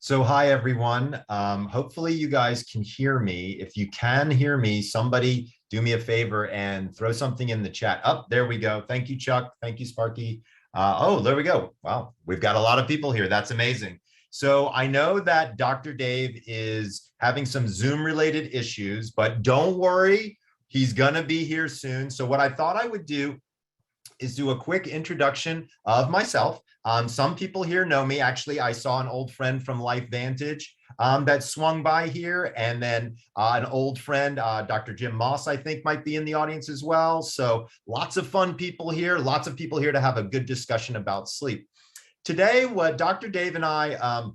So hi, everyone. Hopefully you guys can hear me. If you can hear me, somebody do me a favor and throw something in the chat. Oh, there we go. Thank you, Chuck. Thank you, Sparky. Oh, there we go. Wow, we've got a lot of people here. That's amazing. So I know that Dr. Dave is having some Zoom related issues, but don't worry, he's gonna be here soon. So what I thought I would do is do a quick introduction of myself. Some people here know me. Actually, I saw an old friend from Life Vantage that swung by here. And then an old friend, Dr. Jim Moss, I think might be in the audience as well. So lots of fun people here, lots of people here to have a good discussion about sleep. Today, what Dr. Dave and I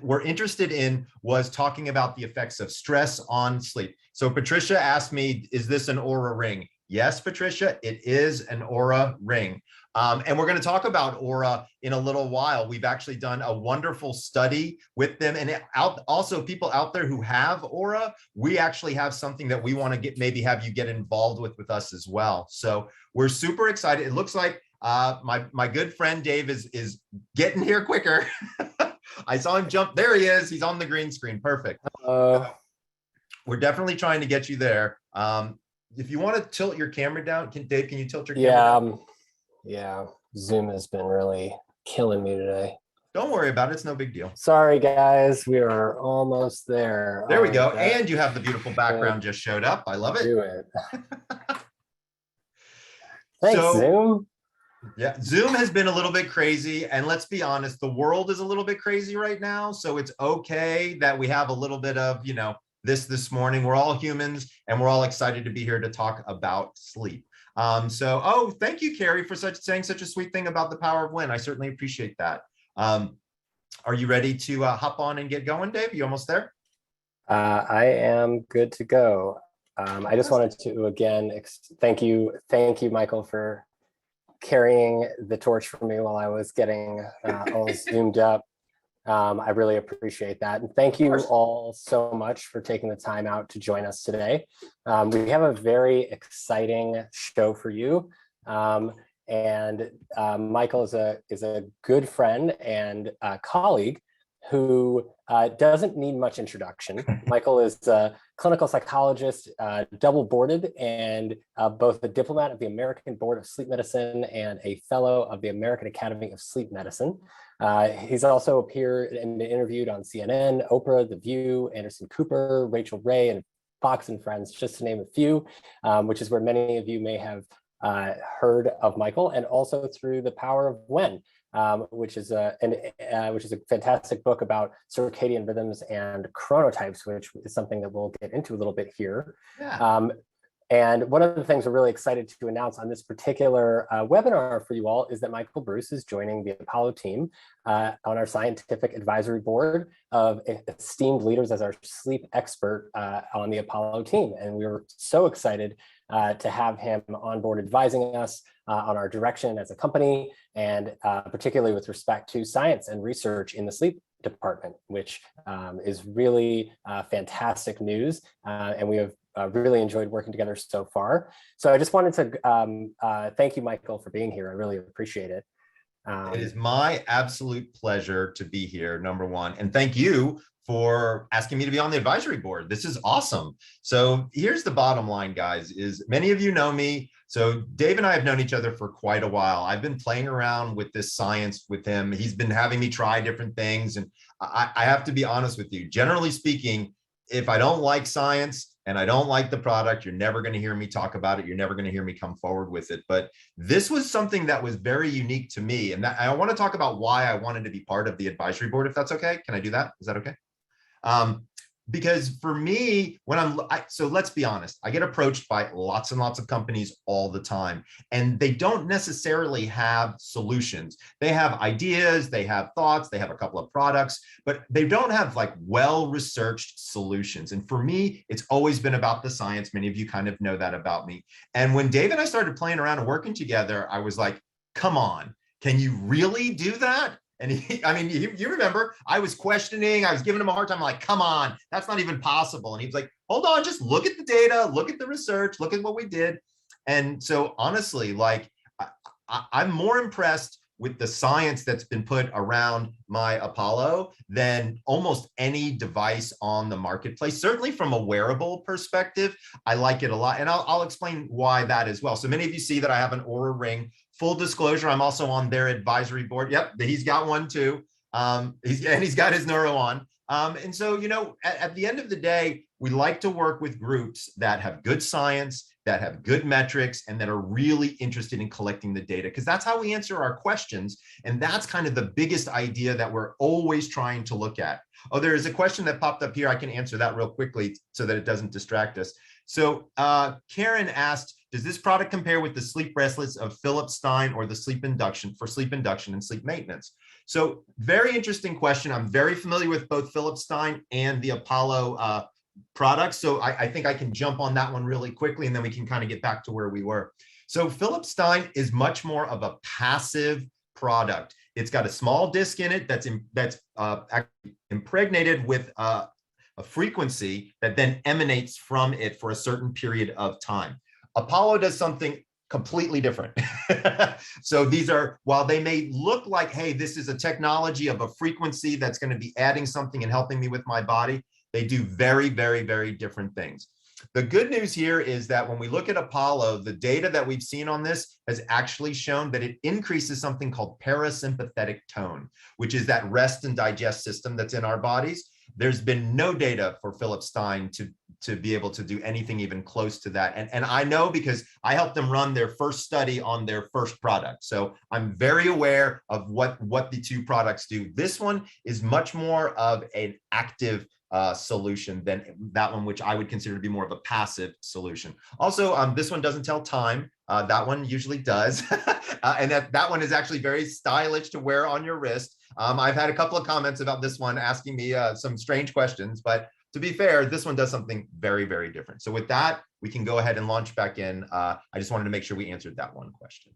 were interested in was talking about the effects of stress on sleep. So Patricia asked me, is this an Aura ring? Yes, Patricia, it is an Aura ring. And we're going to talk about Aura in a little while. We've actually done a wonderful study with them. And also people out there who have Aura, we actually have something that we want to maybe have you get involved with us as well. So we're super excited. It looks like my good friend Dave is getting here quicker. I saw him jump. There he is. He's on the green screen. Perfect. We're definitely trying to get you there. If you want to tilt your camera down, Dave, can you tilt your camera down? Yeah, Zoom has been really killing me today. Don't worry about it. It's no big deal. Sorry, guys. We are almost there. There we go. And you have the beautiful background just showed up. I love it. Do it. Thanks, Zoom. Yeah, Zoom has been a little bit crazy. And let's be honest, the world is a little bit crazy right now. So it's okay that we have a little bit of, this morning. We're all humans and we're all excited to be here to talk about sleep. Thank you, Carrie, for saying such a sweet thing about the power of when. I certainly appreciate that. Are you ready to hop on and get going, Dave? You almost there? I am good to go. I just wanted to again thank you, Michael, for carrying the torch for me while I was getting all zoomed up. I really appreciate that. And thank you all so much for taking the time out to join us today. We have a very exciting show for you. Michael is a good friend and colleague who doesn't need much introduction. Michael is a clinical psychologist, double boarded, and both a diplomat of the American Board of Sleep Medicine and a fellow of the American Academy of Sleep Medicine. He's also appeared and been interviewed on CNN, Oprah, The View, Anderson Cooper, Rachel Ray, and Fox and Friends, just to name a few, which is where many of you may have heard of Michael, and also through The Power of When, which is a fantastic book about circadian rhythms and chronotypes, which is something that we'll get into a little bit here. Yeah. And one of the things we're really excited to announce on this particular webinar for you all is that Michael Breus is joining the Apollo team on our scientific advisory board of esteemed leaders as our sleep expert on the Apollo team. And we were so excited to have him on board advising us on our direction as a company, and particularly with respect to science and research in the sleep department, which is really fantastic news. And we have really enjoyed working together so far. So I just wanted to thank you, Michael, for being here. I really appreciate it. It is my absolute pleasure to be here, number one. And thank you for asking me to be on the advisory board. This is awesome. So here's the bottom line, guys, is many of you know me. So Dave and I have known each other for quite a while. I've been playing around with this science with him. He's been having me try different things. And I have to be honest with you, generally speaking, if I don't like science and I don't like the product, you're never going to hear me talk about it. You're never going to hear me come forward with it. But this was something that was very unique to me. And I want to talk about why I wanted to be part of the advisory board, if that's okay. Can I do that? Is that okay? Because for me, so let's be honest, I get approached by lots and lots of companies all the time, and they don't necessarily have solutions. They have ideas, they have thoughts, they have a couple of products, but they don't have like well-researched solutions. And for me, it's always been about the science. Many of you kind of know that about me. And when Dave and I started playing around and working together, I was like, come on, can you really do that? And you remember, I was questioning, I was giving him a hard time, like, come on, that's not even possible. And he was like, hold on, just look at the data, look at the research, look at what we did. And so honestly, like, I'm more impressed with the science that's been put around my Apollo than almost any device on the marketplace. Certainly from a wearable perspective, I like it a lot. And I'll explain why that as well. So many of you see that I have an Oura Ring. Full disclosure, I'm also on their advisory board. Yep, he's got one too. He's got his neuro on. And so, you know, at the end of the day, we like to work with groups that have good science, that have good metrics, and that are really interested in collecting the data, because that's how we answer our questions. And that's kind of the biggest idea that we're always trying to look at. Oh, there is a question that popped up here. I can answer that real quickly so that it doesn't distract us. So Karen asked, does this product compare with the sleep bracelets of Philip Stein or the sleep induction and sleep maintenance? So very interesting question. I'm very familiar with both Philip Stein and the Apollo products. So I think I can jump on that one really quickly, and then we can kind of get back to where we were. So Philip Stein is much more of a passive product. It's got a small disc in it that's actually impregnated with a frequency that then emanates from it for a certain period of time. Apollo does something completely different. So these are, while they may look like, hey, this is a technology of a frequency that's going to be adding something and helping me with my body, they do very, very, very different things. The good news here is that when we look at Apollo, the data that we've seen on this has actually shown that it increases something called parasympathetic tone, which is that rest and digest system that's in our bodies. There's been no data for Philip Stein to be able to do anything even close to that. And I know because I helped them run their first study on their first product. So I'm very aware of what the two products do. This one is much more of an active solution than that one, which I would consider to be more of a passive solution. Also, this one doesn't tell time. That one usually does. And that one is actually very stylish to wear on your wrist. I've had a couple of comments about this one asking me some strange questions, but to be fair, this one does something very, very different. So with that, we can go ahead and launch back in. I just wanted to make sure we answered that one question.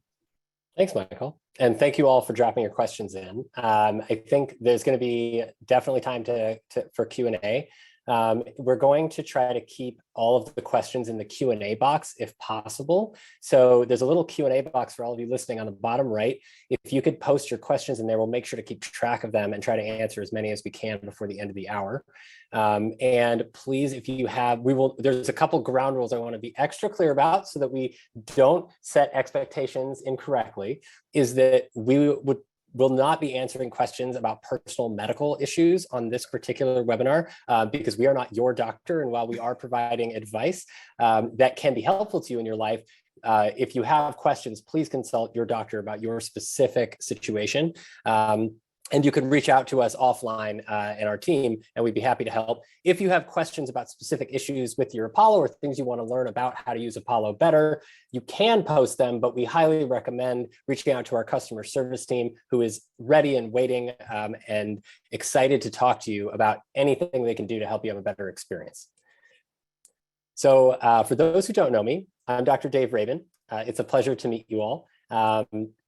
Thanks, Michael. And thank you all for dropping your questions in. I think there's going to be definitely time for Q&A. We're going to try to keep all of the questions in the Q&A box if possible. So there's a little Q&A box for all of you listening on the bottom right. If you could post your questions in there, we'll make sure to keep track of them and try to answer as many as we can before the end of the hour. And please, if you have, there's a couple ground rules I want to be extra clear about so that we don't set expectations incorrectly, is that we will not be answering questions about personal medical issues on this particular webinar because we are not your doctor. And while we are providing advice that can be helpful to you in your life, if you have questions, please consult your doctor about your specific situation. And you can reach out to us offline and our team, and we'd be happy to help. If you have questions about specific issues with your Apollo or things you want to learn about how to use Apollo better, you can post them, but we highly recommend reaching out to our customer service team, who is ready and waiting and excited to talk to you about anything they can do to help you have a better experience. So for those who don't know me, I'm Dr. Dave Rabin. It's a pleasure to meet you all.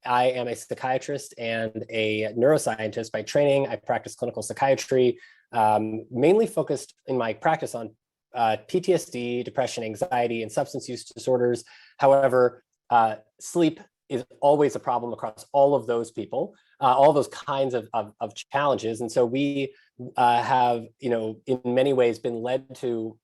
I am a psychiatrist and a neuroscientist by training. I practice clinical psychiatry, mainly focused in my practice on PTSD, depression, anxiety, and substance use disorders. However, sleep is always a problem across all of those people, all those kinds of challenges. And so we have, in many ways been led to,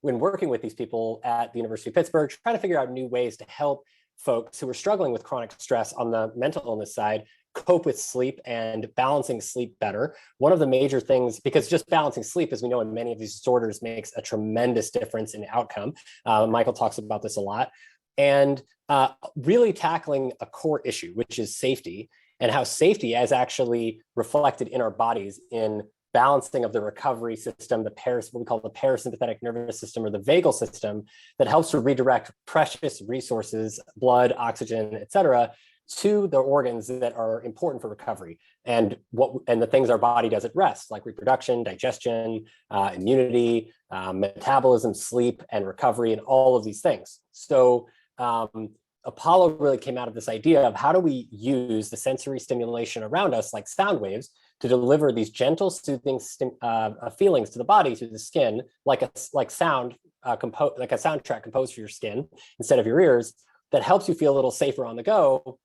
when working with these people at the University of Pittsburgh, trying to figure out new ways to help folks who are struggling with chronic stress on the mental illness side cope with sleep and balancing sleep better. One of the major things, because just balancing sleep, as we know in many of these disorders, makes a tremendous difference in outcome. Michael talks about this a lot. And really tackling a core issue, which is safety, and how safety is actually reflected in our bodies in balancing of the recovery system, what we call the parasympathetic nervous system, or the vagal system, that helps to redirect precious resources, blood, oxygen, et cetera, to the organs that are important for recovery and the things our body does at rest, like reproduction, digestion, immunity, metabolism, sleep, and recovery, and all of these things. So Apollo really came out of this idea of how do we use the sensory stimulation around us, like sound waves, to deliver these gentle, soothing feelings to the body through the skin, like a soundtrack composed for your skin instead of your ears, that helps you feel a little safer on the go,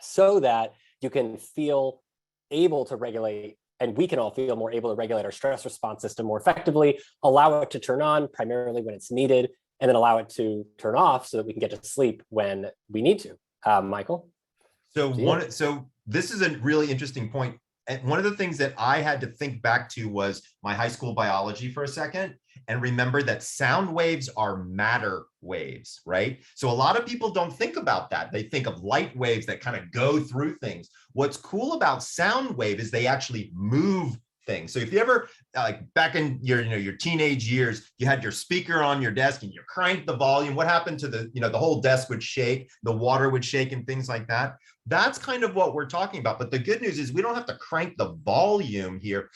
so that you can feel able to regulate, and we can all feel more able to regulate our stress response system more effectively, allow it to turn on primarily when it's needed, and then allow it to turn off so that we can get to sleep when we need to. Michael? So this is a really interesting point. And one of the things that I had to think back to was my high school biology for a second, and remember that sound waves are matter waves, right? So a lot of people don't think about that. They think of light waves that kind of go through things. What's cool about sound wave is they actually move things. So if you ever, like back in your teenage years, you had your speaker on your desk and you cranked the volume, what happened to the whole desk would shake, the water would shake and things like that. That's kind of what we're talking about. But the good news is we don't have to crank the volume here.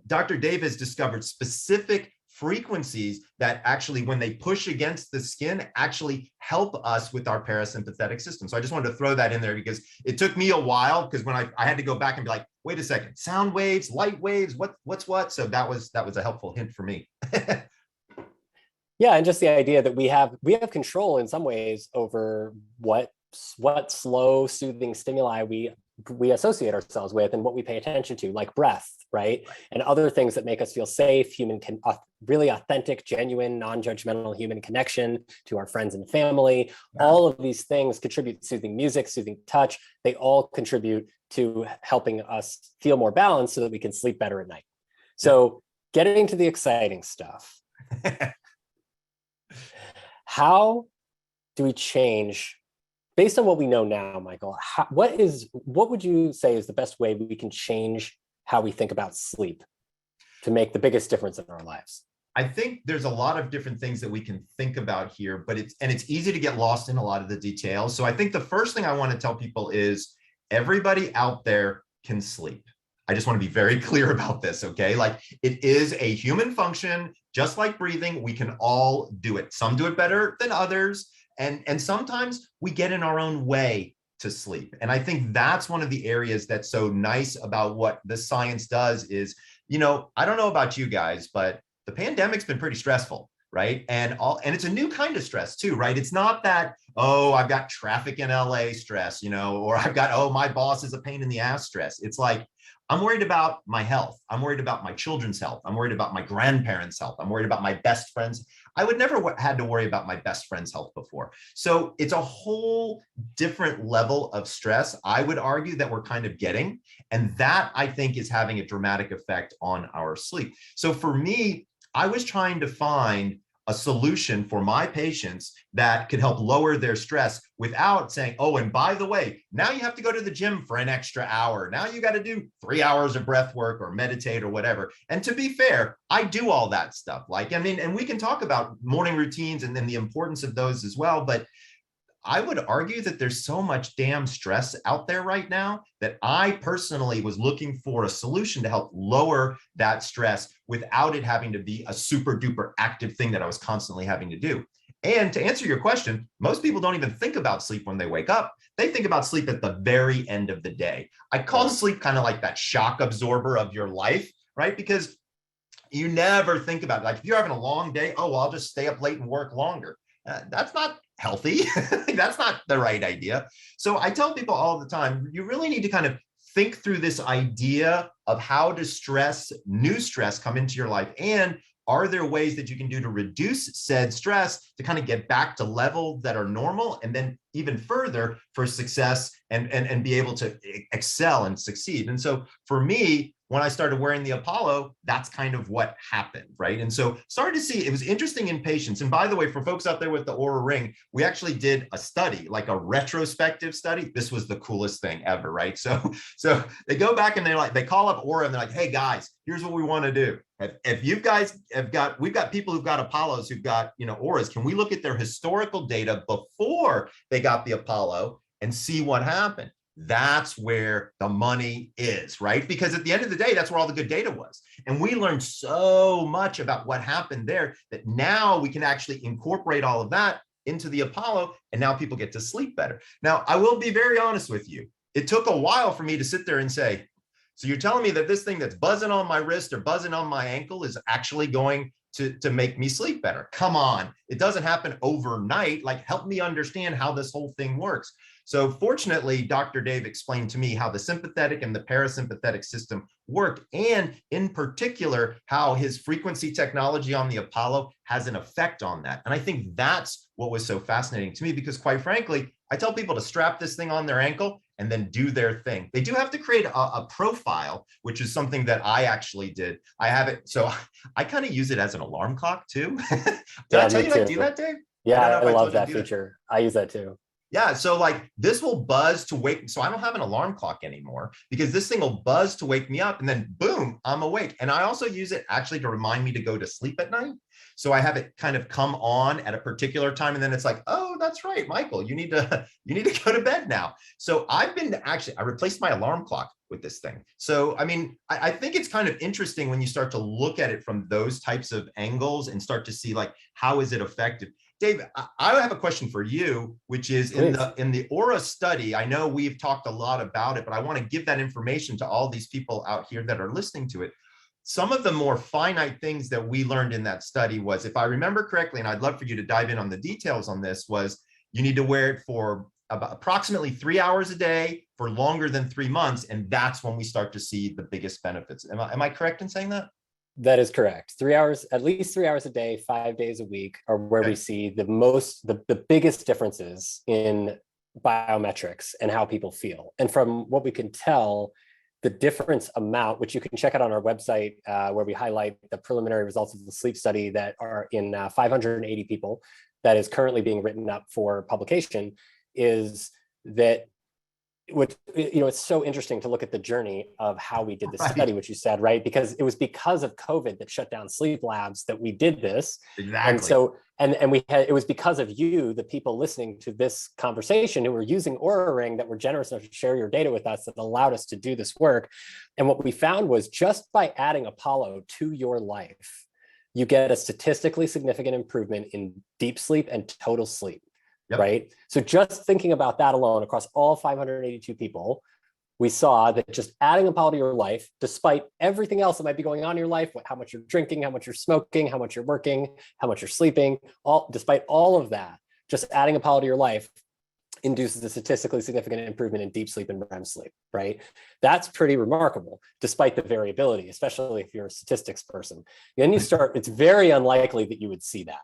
Dr. Dave has discovered specific frequencies that actually, when they push against the skin, actually help us with our parasympathetic system. So I just wanted to throw that in there because it took me a while, because when I had to go back and be like, wait a second, sound waves, light waves, what's what? So that was a helpful hint for me. Yeah, and just the idea that we have control in some ways over what slow, soothing stimuli we associate ourselves with and what we pay attention to, like breath, right? And other things that make us feel safe, really authentic, genuine, non-judgmental human connection to our friends and family. Wow. All of these things contribute. Soothing music, soothing touch, they all contribute to helping us feel more balanced so that we can sleep better at night. So getting to the exciting stuff. How do we change, based on what we know now, Michael, what would you say is the best way we can change how we think about sleep to make the biggest difference in our lives? I think there's a lot of different things that we can think about here, but it's easy to get lost in a lot of the details. So I think the first thing I want to tell people is everybody out there can sleep. I just want to be very clear about this, okay? Like, it is a human function, just like breathing. We can all do it. Some do it better than others. And sometimes we get in our own way to sleep. And I think that's one of the areas that's so nice about what the science does is, I don't know about you guys, but the pandemic's been pretty stressful, right? And it's a new kind of stress too, right? It's not that, oh, I've got traffic in LA stress, or I've got, oh, my boss is a pain in the ass stress. It's like, I'm worried about my health. I'm worried about my children's health. I'm worried about my grandparents' health. I'm worried about my best friends. I would never had to worry about my best friend's health before. So it's a whole different level of stress, I would argue, that we're kind of getting. And that, I think, is having a dramatic effect on our sleep. So for me, I was trying to find a solution for my patients that could help lower their stress without saying, oh, and by the way, now you have to go to the gym for an extra hour. Now you got to do 3 hours of breath work or meditate or whatever. And to be fair, I do all that stuff. And we can talk about morning routines and then the importance of those as well. But I would argue that there's so much damn stress out there right now that I personally was looking for a solution to help lower that stress without it having to be a super duper active thing that I was constantly having to do. And to answer your question, most people don't even think about sleep when they wake up. They think about sleep at the very end of the day. I call sleep kind of like that shock absorber of your life, right? Because you never think about it. Like if you're having a long day, oh, well, I'll just stay up late and work longer. That's not healthy. That's not the right idea. So I tell people all the time, you really need to kind of think through this idea of how does new stress come into your life, and are there ways that you can do to reduce said stress to kind of get back to levels that are normal, and then even further for success and be able to excel and succeed. And so for me, when I started wearing the Apollo, that's kind of what happened, right? And so started to see, it was interesting in patients. And by the way, for folks out there with the Oura Ring, we actually did a study, like a retrospective study. This was the coolest thing ever, right? So they go back and they call up Oura and they're like, hey guys, here's what we want to do. If you guys we've got people who've got Apollos, who've got, Auras, can we look at their historical data before they got the Apollo and see what happened? That's where the money is, right? Because at the end of the day, that's where all the good data was. And we learned so much about what happened there that now we can actually incorporate all of that into the Apollo, and now people get to sleep better. Now, I will be very honest with you. It took a while for me to sit there and say, so you're telling me that this thing that's buzzing on my wrist or buzzing on my ankle is actually going to make me sleep better? Come on. It doesn't happen overnight. Like, help me understand how this whole thing works. So fortunately, Dr. Dave explained to me how the sympathetic and the parasympathetic system work, and in particular, how his frequency technology on the Apollo has an effect on that. And I think that's what was so fascinating to me, because quite frankly, I tell people to strap this thing on their ankle and then do their thing. They do have to create a profile, which is something that I actually did. I have it, so I kind of use it as an alarm clock too. Did I tell you to do that, Dave? Yeah, I love that feature. I use that too. Yeah, so like this will buzz to wake. So I don't have an alarm clock anymore, because this thing will buzz to wake me up, and then boom, I'm awake. And I also use it actually to remind me to go to sleep at night. So I have it kind of come on at a particular time, and then it's like, oh, that's right, Michael, you need to go to bed now. So I replaced my alarm clock with this thing. So I mean, I think it's kind of interesting when you start to look at it from those types of angles and start to see like, how is it effective? Dave, I have a question for you, which is in the Aura study. I know we've talked a lot about it, but I want to give that information to all these people out here that are listening to it. Some of the more finite things that we learned in that study was, if I remember correctly, and I'd love for you to dive in on the details on this, was you need to wear it for about approximately 3 hours a day for longer than 3 months. And that's when we start to see the biggest benefits. Am I correct in saying that? That is correct. 3 hours, at least 3 hours a day, 5 days a week are where we see the biggest differences in biometrics and how people feel. And from what we can tell, the difference amount, which you can check out on our website, where we highlight the preliminary results of the sleep study that are in 580 people, that is currently being written up for publication, is that it's so interesting to look at the journey of how we did the study, which you said, right? Because it was because of COVID that shut down sleep labs that we did this. Exactly. And so, and it was because of you, the people listening to this conversation who were using Oura Ring, that were generous enough to share your data with us, that allowed us to do this work. And what we found was, just by adding Apollo to your life, you get a statistically significant improvement in deep sleep and total sleep. Yep. Right. So just thinking about that alone across all 582 people, we saw that just adding Apollo to your life, despite everything else that might be going on in your life, how much you're drinking, how much you're smoking, how much you're working, how much you're sleeping, despite all of that, just adding Apollo to your life induces a statistically significant improvement in deep sleep and REM sleep, right? That's pretty remarkable, despite the variability, especially if you're a statistics person. Then you start, it's very unlikely that you would see that,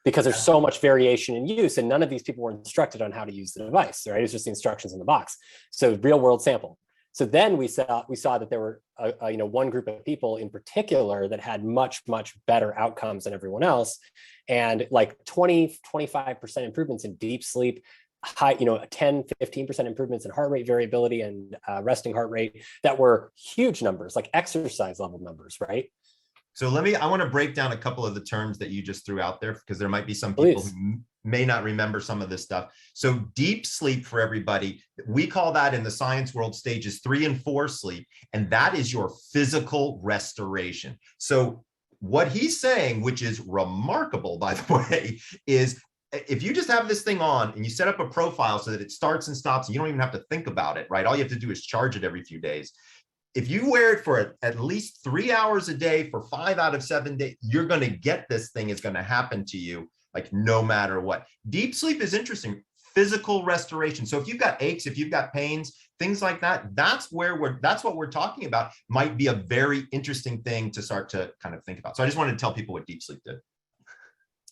because there's so much variation in use, and none of these people were instructed on how to use the device, right? It's just the instructions in the box. So real world sample. So then we saw that there were one group of people in particular that had much, much better outcomes than everyone else. And like 20-25% improvements in deep sleep, 10-15% improvements in heart rate variability and resting heart rate, that were huge numbers, like exercise level numbers, right? So I want to break down a couple of the terms that you just threw out there, because there might be some people who may not remember some of this stuff. So deep sleep, for everybody, we call that in the science world stages 3 and 4 sleep, and that is your physical restoration. So what he's saying, which is remarkable, by the way, is if you just have this thing on and you set up a profile so that it starts and stops, and you don't even have to think about it, right? All you have to do is charge it every few days. If you wear it for at least 3 hours a day for 5 out of 7 days, you're going to get this thing is going to happen to you, like no matter what. Deep sleep is interesting. Physical restoration. So if you've got aches, if you've got pains, things like that, that's what we're talking about. Might be a very interesting thing to start to kind of think about. So I just wanted to tell people what deep sleep did.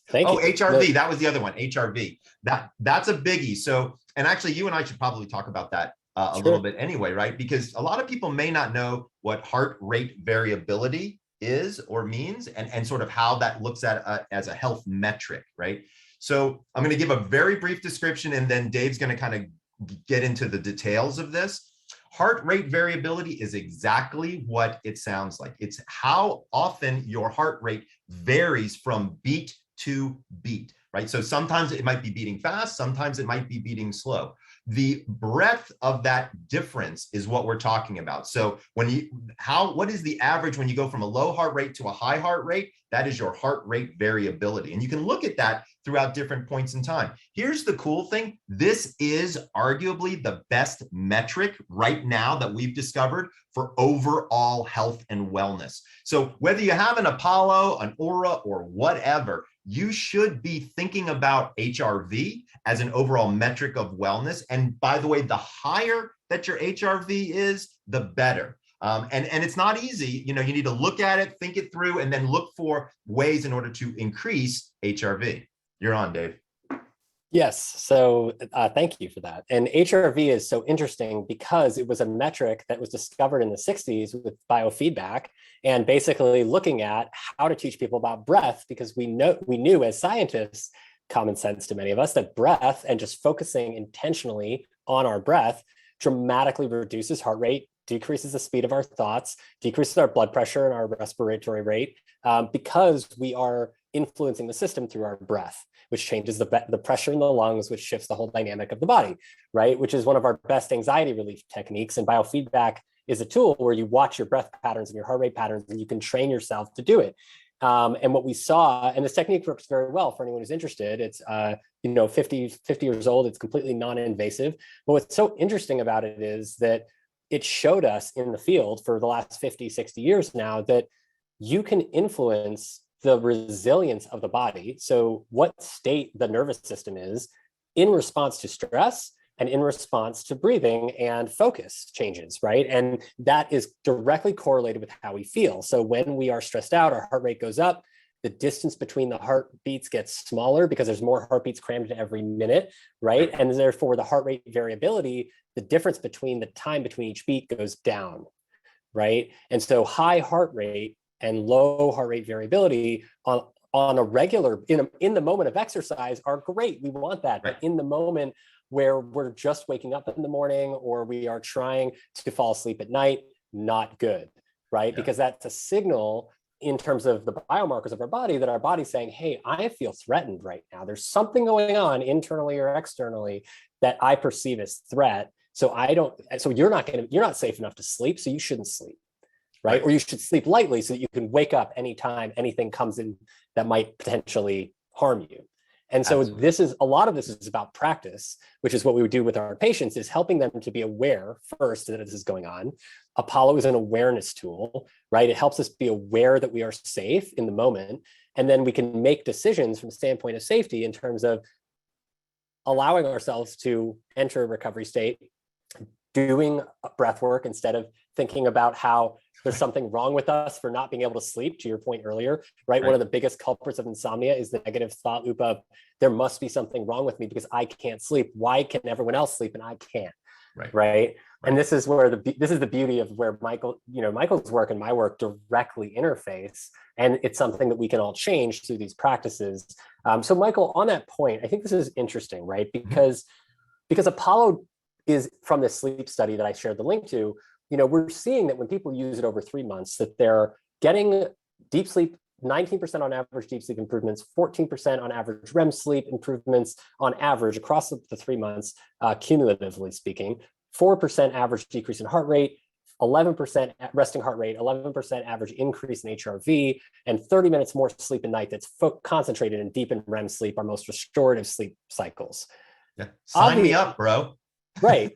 Thank you. HRV, that was the other one, HRV. That's a biggie. So, and actually you and I should probably talk about that a little bit anyway, right? Because a lot of people may not know what heart rate variability is or means, and sort of how that looks at as a health metric, right? So I'm going to give a very brief description, and then Dave's going to kind of get into the details of this. Heart rate variability is exactly what it sounds like. It's how often your heart rate varies from beat to beat, right? So sometimes it might be beating fast, sometimes it might be beating slow. The breadth of that difference is what we're talking about. So what is the average when you go from a low heart rate to a high heart rate? That is your heart rate variability. And you can look at that throughout different points in time. Here's the cool thing. This is arguably the best metric right now that we've discovered for overall health and wellness. So whether you have an Apollo, an Oura, or whatever, you should be thinking about HRV as an overall metric of wellness. And by the way, the higher that your HRV is, the better. And it's not easy. You need to look at it, think it through, and then look for ways in order to increase HRV. You're on, Dave. Yes, so thank you for that. And HRV is so interesting because it was a metric that was discovered in the 60s with biofeedback, and basically looking at how to teach people about breath, because we knew as scientists, common sense to many of us, that breath and just focusing intentionally on our breath dramatically reduces heart rate, decreases the speed of our thoughts, decreases our blood pressure and our respiratory rate, because we are influencing the system through our breath, which changes the pressure in the lungs, which shifts the whole dynamic of the body, right? Which is one of our best anxiety relief techniques. And biofeedback is a tool where you watch your breath patterns and your heart rate patterns, and you can train yourself to do it. And what we saw, and this technique works very well for anyone who's interested. It's 50 years old. It's completely non-invasive. But what's so interesting about it is that it showed us in the field for the last 50, 60 years now that you can influence the resilience of the body. So what state the nervous system is in response to stress and in response to breathing and focus changes, right? And that is directly correlated with how we feel. So when we are stressed out, our heart rate goes up, the distance between the heartbeats gets smaller because there's more heartbeats crammed into every minute, right? And therefore the heart rate variability, the difference between the time between each beat goes down, right? And so high heart rate and low heart rate variability on a regular, in the moment of exercise are great. We want that. Right. But in the moment where we're just waking up in the morning or we are trying to fall asleep at night, not good, right? Yeah. Because that's a signal in terms of the biomarkers of our body that our body's saying, hey, I feel threatened right now. There's something going on internally or externally that I perceive as threat. So you're not safe enough to sleep, so you shouldn't sleep. Right? Or you should sleep lightly so that you can wake up anytime anything comes in that might potentially harm you. And so a lot of this is about practice, which is what we would do with our patients, is helping them to be aware first that this is going on. Apollo is an awareness tool, right? It helps us be aware that we are safe in the moment. And then we can make decisions from the standpoint of safety in terms of allowing ourselves to enter a recovery state, doing breath work instead of thinking about how there's something wrong with us for not being able to sleep, to your point earlier, right? One of the biggest culprits of insomnia is the negative thought loop of there must be something wrong with me because I can't sleep. Why can everyone else sleep and I can't? Right. And this is where this is the beauty of where Michael's work and my work directly interface. And it's something that we can all change through these practices. So Michael, on that point, I think this is interesting, right? Because Apollo is from this sleep study that I shared the link to. We're seeing that when people use it over 3 months, that they're getting deep sleep, 19% on average deep sleep improvements, 14% on average REM sleep improvements on average across the 3 months, cumulatively speaking, 4% average decrease in heart rate, 11% resting heart rate, 11% average increase in HRV, and 30 minutes more sleep a night that's concentrated in deep and REM sleep, our most restorative sleep cycles. Yeah. Sign me up, bro. Right.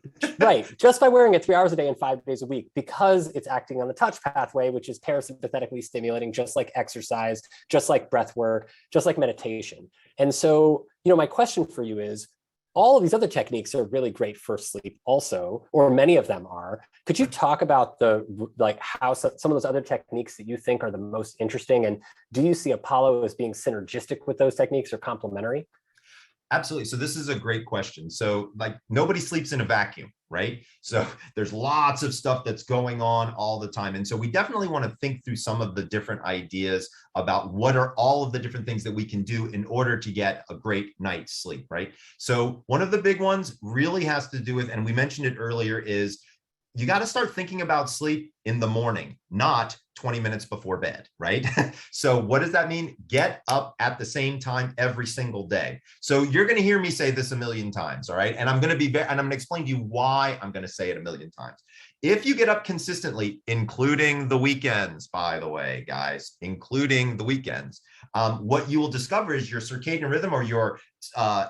Just by wearing it 3 hours a day and 5 days a week, because it's acting on the touch pathway, which is parasympathetically stimulating, just like exercise, just like breath work, just like meditation. And so, my question for you is, all of these other techniques are really great for sleep also, or many of them are. Could you talk about how some of those other techniques that you think are the most interesting? And do you see Apollo as being synergistic with those techniques or complementary? Absolutely. So this is a great question. So nobody sleeps in a vacuum, right? So there's lots of stuff that's going on all the time. And so we definitely want to think through some of the different ideas about what are all of the different things that we can do in order to get a great night's sleep, right? So one of the big ones really has to do with, and we mentioned it earlier, is you got to start thinking about sleep in the morning, not 20 minutes before bed, right? So what does that mean? Get up at the same time every single day. So you're going to hear me say this a million times, all right? And I'm going to explain to you why I'm going to say it a million times. If you get up consistently, including the weekends, by the way, guys, including the weekends, what you will discover is your circadian rhythm or your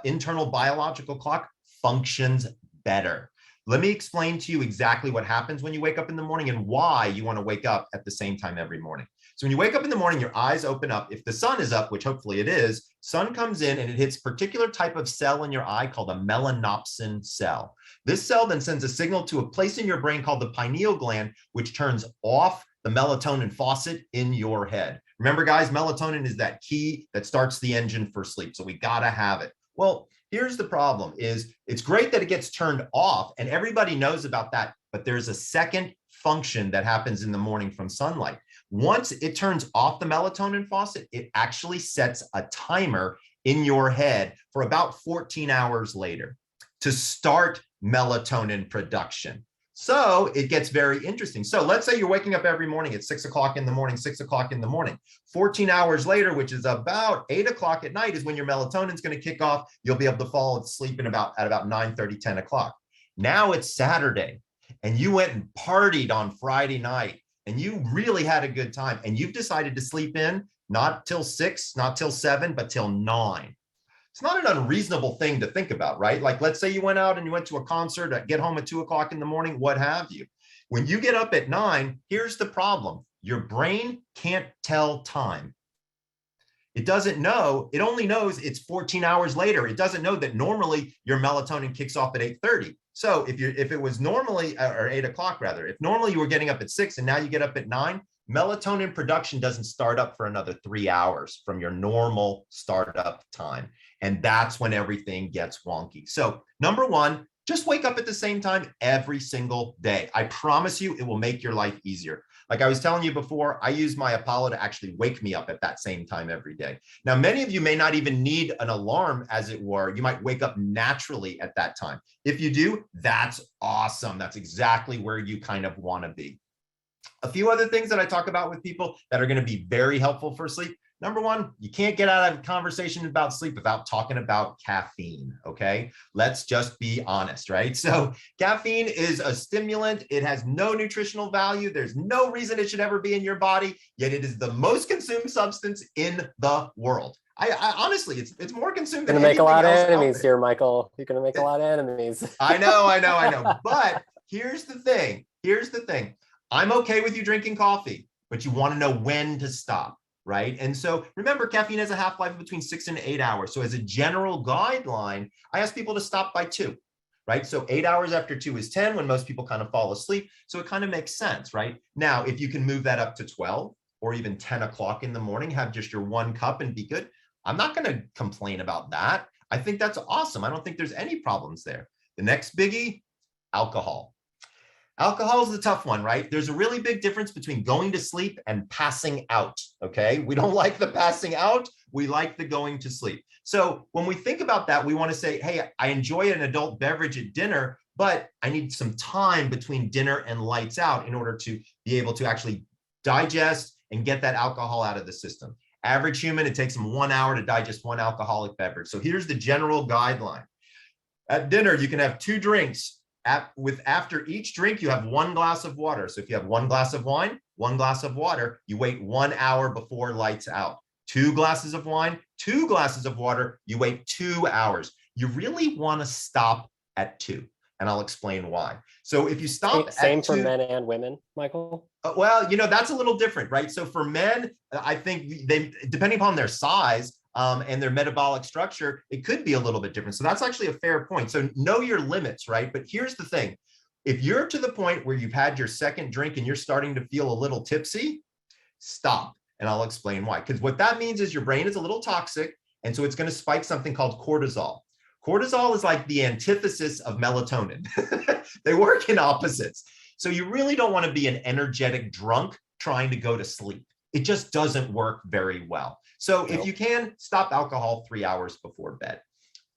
internal biological clock functions better. Let me explain to you exactly what happens when you wake up in the morning and why you want to wake up at the same time every morning. So when you wake up in the morning, your eyes open up. If the sun is up, which hopefully it is, sun comes in and it hits a particular type of cell in your eye called a melanopsin cell. This cell then sends a signal to a place in your brain called the pineal gland, which turns off the melatonin faucet in your head. Remember, guys, melatonin is that key that starts the engine for sleep. So we got to have it. Well, here's the problem is it's great that it gets turned off and everybody knows about that, but there's a second function that happens in the morning from sunlight. Once it turns off the melatonin faucet, it actually sets a timer in your head for about 14 hours later to start melatonin production. So it gets very interesting. So let's say you're waking up every morning at 6 o'clock in the morning, 6 o'clock in the morning. 14 hours later, which is about 8 o'clock at night, is when your melatonin is going to kick off. You'll be able to fall asleep at about 9:30, 10 o'clock. Now it's Saturday and you went and partied on Friday night and you really had a good time and you've decided to sleep in not till 6, not till 7, but till 9. It's not an unreasonable thing to think about, right? Like, let's say you went out and you went to a concert, get home at 2 o'clock in the morning, what have you. When you get up at 9, here's the problem. Your brain can't tell time. It doesn't know, it only knows it's 14 hours later. It doesn't know that normally your melatonin kicks off at 8:30. So if it was normally, or 8 o'clock rather, if normally you were getting up at 6 and now you get up at 9, melatonin production doesn't start up for another 3 hours from your normal startup time. And that's when everything gets wonky. So number one, just wake up at the same time every single day. I promise you, it will make your life easier. Like I was telling you before, I use my Apollo to actually wake me up at that same time every day. Now, many of you may not even need an alarm, as it were. You might wake up naturally at that time. If you do, that's awesome. That's exactly where you kind of want to be. A few other things that I talk about with people that are going to be very helpful for sleep. Number one, you can't get out of a conversation about sleep without talking about caffeine, okay? Let's just be honest, right? So caffeine is a stimulant. It has no nutritional value. There's no reason it should ever be in your body, yet it is the most consumed substance in the world. I honestly, it's more consumed than anything else. You're gonna make a lot of enemies here, Michael. You're gonna make a lot of enemies. I know. But here's the thing. I'm okay with you drinking coffee, but you want to know when to stop. Right. And so remember, caffeine has a half-life of between 6 and 8 hours. So as a general guideline, I ask people to stop by 2, right? So 8 hours after 2 is 10 when most people kind of fall asleep. So it kind of makes sense, right? Now, if you can move that up to 12 or even 10 o'clock in the morning, have just your 1 cup and be good. I'm not going to complain about that. I think that's awesome. I don't think there's any problems there. The next biggie, alcohol. Alcohol is the tough one, right? There's a really big difference between going to sleep and passing out, okay? We don't like the passing out. We like the going to sleep. So when we think about that, we want to say, hey, I enjoy an adult beverage at dinner, but I need some time between dinner and lights out in order to be able to actually digest and get that alcohol out of the system. Average human, it takes them 1 hour to digest 1 alcoholic beverage. So here's the general guideline. At dinner, you can have 2 drinks. After each drink, you have 1 glass of water. So if you have 1 glass of wine, 1 glass of water, you wait 1 hour before lights out. 2 glasses of wine, 2 glasses of water, you wait 2 hours. You really want to stop at 2. And I'll explain why. So if you stop same at 2, for men and women, Michael? Well, that's a little different, right? So for men, I think they, depending upon their size, and their metabolic structure, it could be a little bit different. So that's actually a fair point. So know your limits, right? But here's the thing. If you're to the point where you've had your second drink and you're starting to feel a little tipsy, stop. And I'll explain why. Because what that means is your brain is a little toxic. And so it's going to spike something called cortisol. Cortisol is like the antithesis of melatonin. They work in opposites. So you really don't want to be an energetic drunk trying to go to sleep. It just doesn't work very well. So if you can, stop alcohol 3 hours before bed.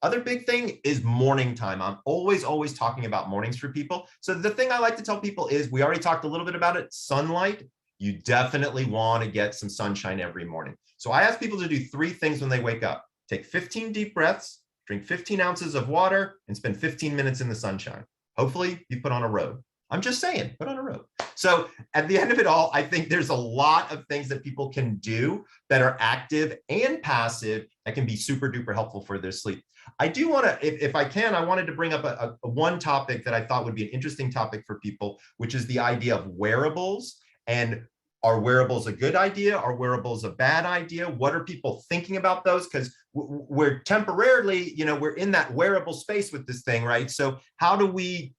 Other big thing is morning time. I'm always talking about mornings for people. So the thing I like to tell people is, we already talked a little bit about it, sunlight. You definitely want to get some sunshine every morning. So I ask people to do 3 things when they wake up. Take 15 deep breaths, drink 15 ounces of water, and spend 15 minutes in the sunshine. Hopefully you put on a robe. I'm just saying, put on a robe. So at the end of it all, I think there's a lot of things that people can do that are active and passive that can be super duper helpful for their sleep. I do want to, if I can, I wanted to bring up a one topic that I thought would be an interesting topic for people, which is the idea of wearables. And are wearables a good idea? Are wearables a bad idea? What are people thinking about those? Because we're temporarily, we're in that wearable space with this thing, right? So how do we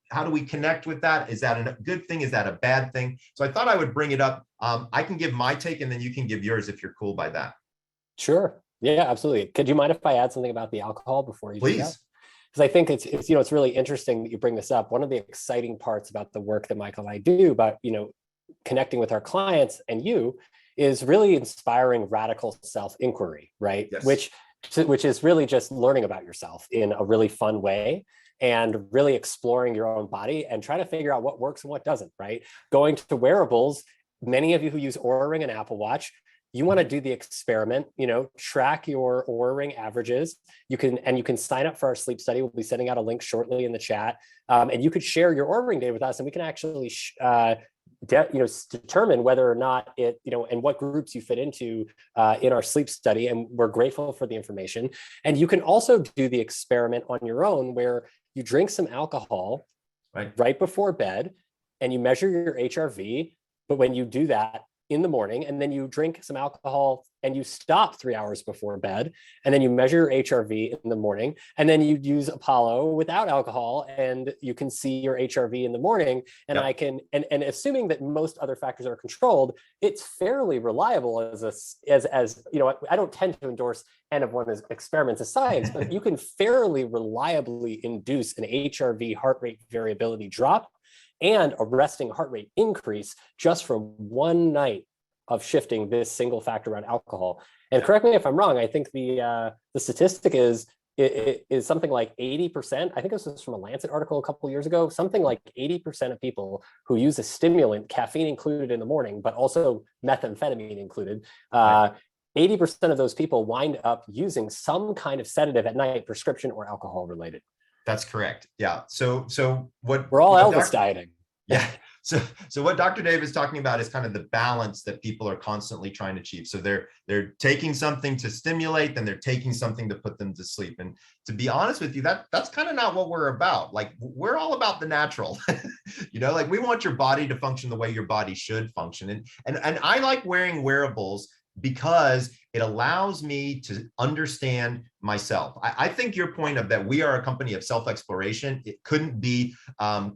connect with that? Is that a good thing? Is that a bad thing? So I thought I would bring it up. I can give my take and then you can give yours if you're cool by that. Sure. Yeah, absolutely. Could you mind if I add something about the alcohol before you do that? Please. Because I think it's really interesting that you bring this up. One of the exciting parts about the work that Michael and I do about, connecting with our clients and you is really inspiring radical self-inquiry, right? Yes. Which is really just learning about yourself in a really fun way and really exploring your own body and trying to figure out what works and what doesn't, right? Going to wearables, many of you who use Oura Ring and Apple Watch, you want to do the experiment, track your Oura Ring averages. You can sign up for our sleep study. We'll be sending out a link shortly in the chat. And you could share your Oura Ring data with us and we can actually determine whether or not it, and what groups you fit into in our sleep study. And we're grateful for the information. And you can also do the experiment on your own where you drink some alcohol right before bed and you measure your HRV. But when you do that in the morning and then you drink some alcohol and you stop 3 hours before bed and then you measure your HRV in the morning and then you use Apollo without alcohol and you can see your HRV in the morning and I can, and assuming that most other factors are controlled, it's fairly reliable as I don't tend to endorse N of 1 experiments as science, but you can fairly reliably induce an HRV heart rate variability drop and a resting heart rate increase just from one night of shifting this single factor around alcohol. And correct me if I'm wrong, I think the statistic is something like 80%. I think this was from a Lancet article a couple of years ago, something like 80% of people who use a stimulant, caffeine included in the morning, but also methamphetamine included, 80% of those people wind up using some kind of sedative at night, prescription or alcohol related. That's correct. Yeah. So what we're all Elvis dieting. Yeah. So what Dr. Dave is talking about is kind of the balance that people are constantly trying to achieve. So they're taking something to stimulate, then they're taking something to put them to sleep. And to be honest with you, that's kind of not what we're about. Like we're all about the natural, like we want your body to function the way your body should function. And I like wearing wearables because it allows me to understand myself. I think your point of that we are a company of self-exploration, it couldn't be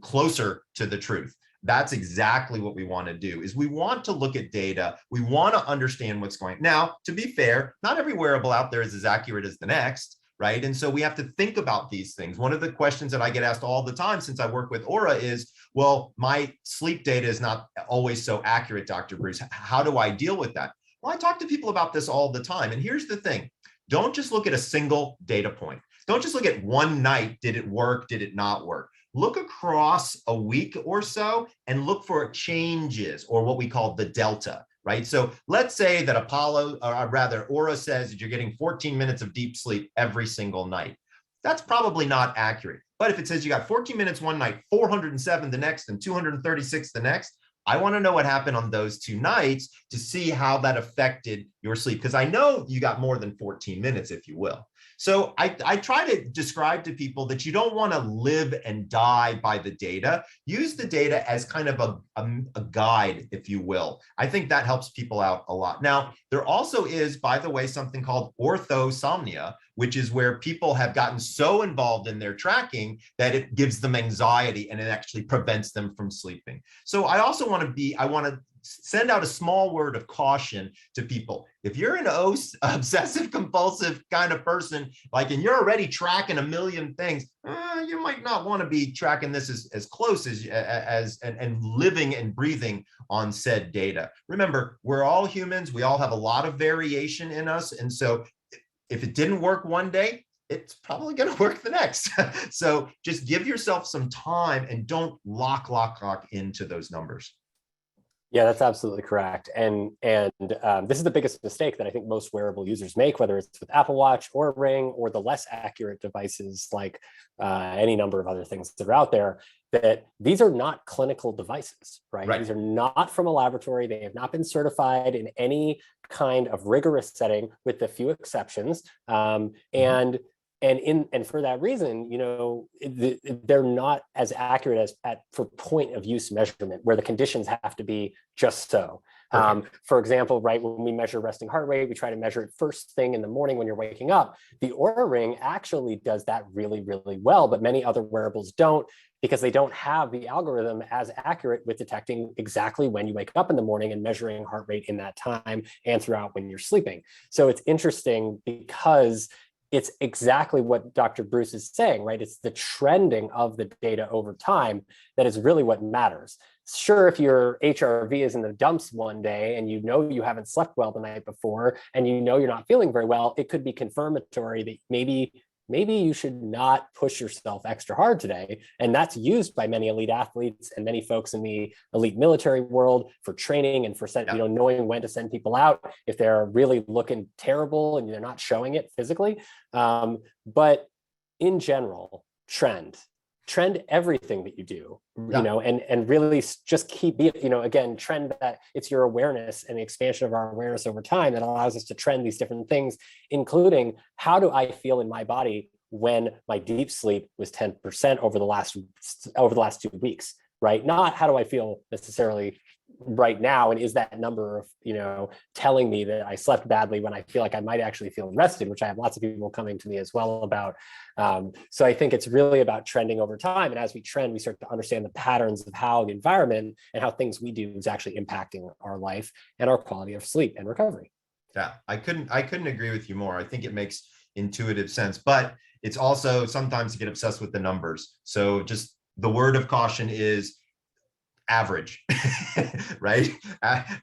closer to the truth. That's exactly what we want to do, is we want to look at data. We want to understand what's going on. Now, to be fair, not every wearable out there is as accurate as the next, right? And so we have to think about these things. One of the questions that I get asked all the time since I work with Oura is, well, my sleep data is not always so accurate, Dr. Breus. How do I deal with that? Well, I talk to people about this all the time. And here's the thing. Don't just look at a single data point. Don't just look at one night. Did it work? Did it not work? Look across a week or so and look for changes, or what we call the delta, right? So let's say that Oura says that you're getting 14 minutes of deep sleep every single night. That's probably not accurate. But if it says you got 14 minutes one night, 407 the next, and 236 the next, I want to know what happened on those 2 nights to see how that affected your sleep, because I know you got more than 14 minutes, if you will. So I try to describe to people that you don't want to live and die by the data. Use the data as kind of a guide, if you will. I think that helps people out a lot. Now, there also is, by the way, something called orthosomnia, which is where people have gotten so involved in their tracking that it gives them anxiety and it actually prevents them from sleeping. So I also want to send out a small word of caution to people. If you're an obsessive compulsive kind of person, and you're already tracking a million things, you might not want to be tracking this as close as living and breathing on said data. Remember, we're all humans. We all have a lot of variation in us. And so if it didn't work one day, it's probably going to work the next. So just give yourself some time and don't lock into those numbers. Yeah, that's absolutely correct. And this is the biggest mistake that I think most wearable users make, whether it's with Apple Watch or Ring or the less accurate devices like any number of other things that are out there, that these are not clinical devices, right? These are not from a laboratory. They have not been certified in any kind of rigorous setting, with a few exceptions. And for that reason, you know, they're not as accurate as for point of use measurement, where the conditions have to be just so. For example, right, when we measure resting heart rate, we try to measure it first thing in the morning when you're waking up. The Oura Ring actually does that really, really well, but many other wearables don't, because they don't have the algorithm as accurate with detecting exactly when you wake up in the morning and measuring heart rate in that time and throughout when you're sleeping. So it's interesting because it's exactly what Dr. Breus is saying, right? It's the trending of the data over time that is really what matters. Sure, if your HRV is in the dumps one day and you know you haven't slept well the night before and you know you're not feeling very well, it could be confirmatory that maybe you should not push yourself extra hard today. And that's used by many elite athletes and many folks in the elite military world for training and for knowing when to send people out if they're really looking terrible and they're not showing it physically. But in general, trend everything that you do, you know, and really just keep, again, trend that it's your awareness and the expansion of our awareness over time that allows us to trend these different things, including how do I feel in my body when my deep sleep was 10% over the last 2 weeks, right? Not how do I feel necessarily right now, and is that number of telling me that I slept badly when I feel like I might actually feel rested, which I have lots of people coming to me as well about. So I think it's really about trending over time, and as we trend, we start to understand the patterns of how the environment and how things we do is actually impacting our life and our quality of sleep and recovery. Yeah, I couldn't agree with you more. I think it makes intuitive sense, but it's also sometimes you get obsessed with the numbers. So just the word of caution is average, right?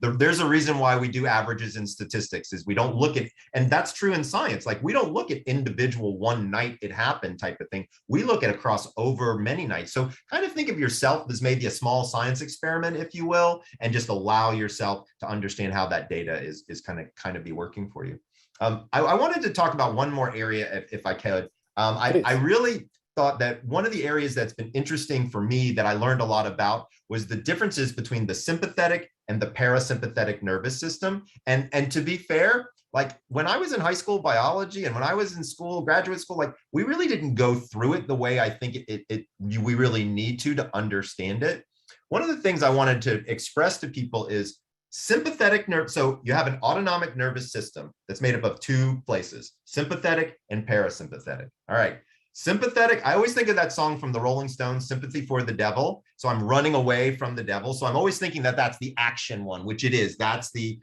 There's a reason why we do averages in statistics, is we don't look at, and that's true in science, like we don't look at individual one night it happened type of thing. We look at across over many nights. So kind of think of yourself as maybe a small science experiment, if you will, and just allow yourself to understand how that data is kind of be working for you. I wanted to talk about one more area if I could. I really thought that one of the areas that's been interesting for me that I learned a lot about was the differences between the sympathetic and the parasympathetic nervous system. And to be fair, like when I was in high school biology and when I was in school, graduate school, like we really didn't go through it the way I think we really need to understand it. One of the things I wanted to express to people is sympathetic nerve. So you have an autonomic nervous system that's made up of two places, sympathetic and parasympathetic. All right. Sympathetic, I always think of that song from the Rolling Stones, Sympathy for the Devil. So I'm running away from the devil. So I'm always thinking that that's the action one, which it is. That's the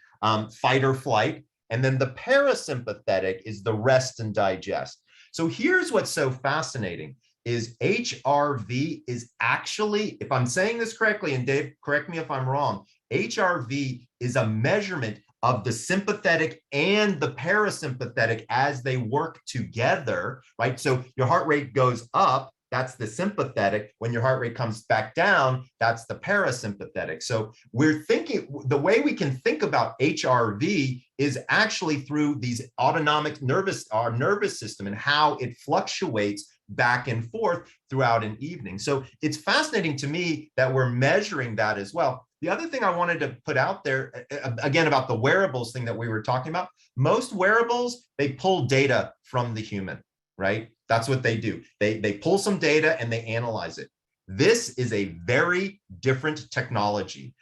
fight or flight. And then the parasympathetic is the rest and digest. So here's what's so fascinating is HRV is actually, if I'm saying this correctly, and Dave, correct me if I'm wrong, HRV is a measurement of the sympathetic and the parasympathetic as they work together, right? So your heart rate goes up, that's the sympathetic. When your heart rate comes back down, that's the parasympathetic. So we're thinking, the way we can think about HRV is actually through these autonomic our nervous system and how it fluctuates back and forth throughout an evening. So it's fascinating to me that we're measuring that as well. The other thing I wanted to put out there, again, about the wearables thing that we were talking about, most wearables, they pull data from the human, right? That's what they do. They pull some data and they analyze it. This is a very different technology.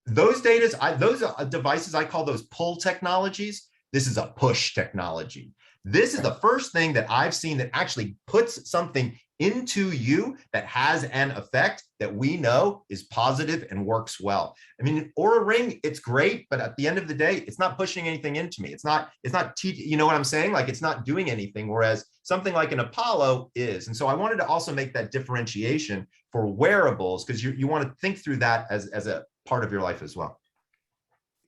Those devices, I call those pull technologies. This is a push technology. This is the first thing that I've seen that actually puts something into you that has an effect that we know is positive and works well. I mean, Oura Ring, it's great, but at the end of the day, it's not pushing anything into me. It's not, you know what I'm saying? Like it's not doing anything, whereas something like an Apollo is. And so I wanted to also make that differentiation for wearables, because you want to think through that as a part of your life as well.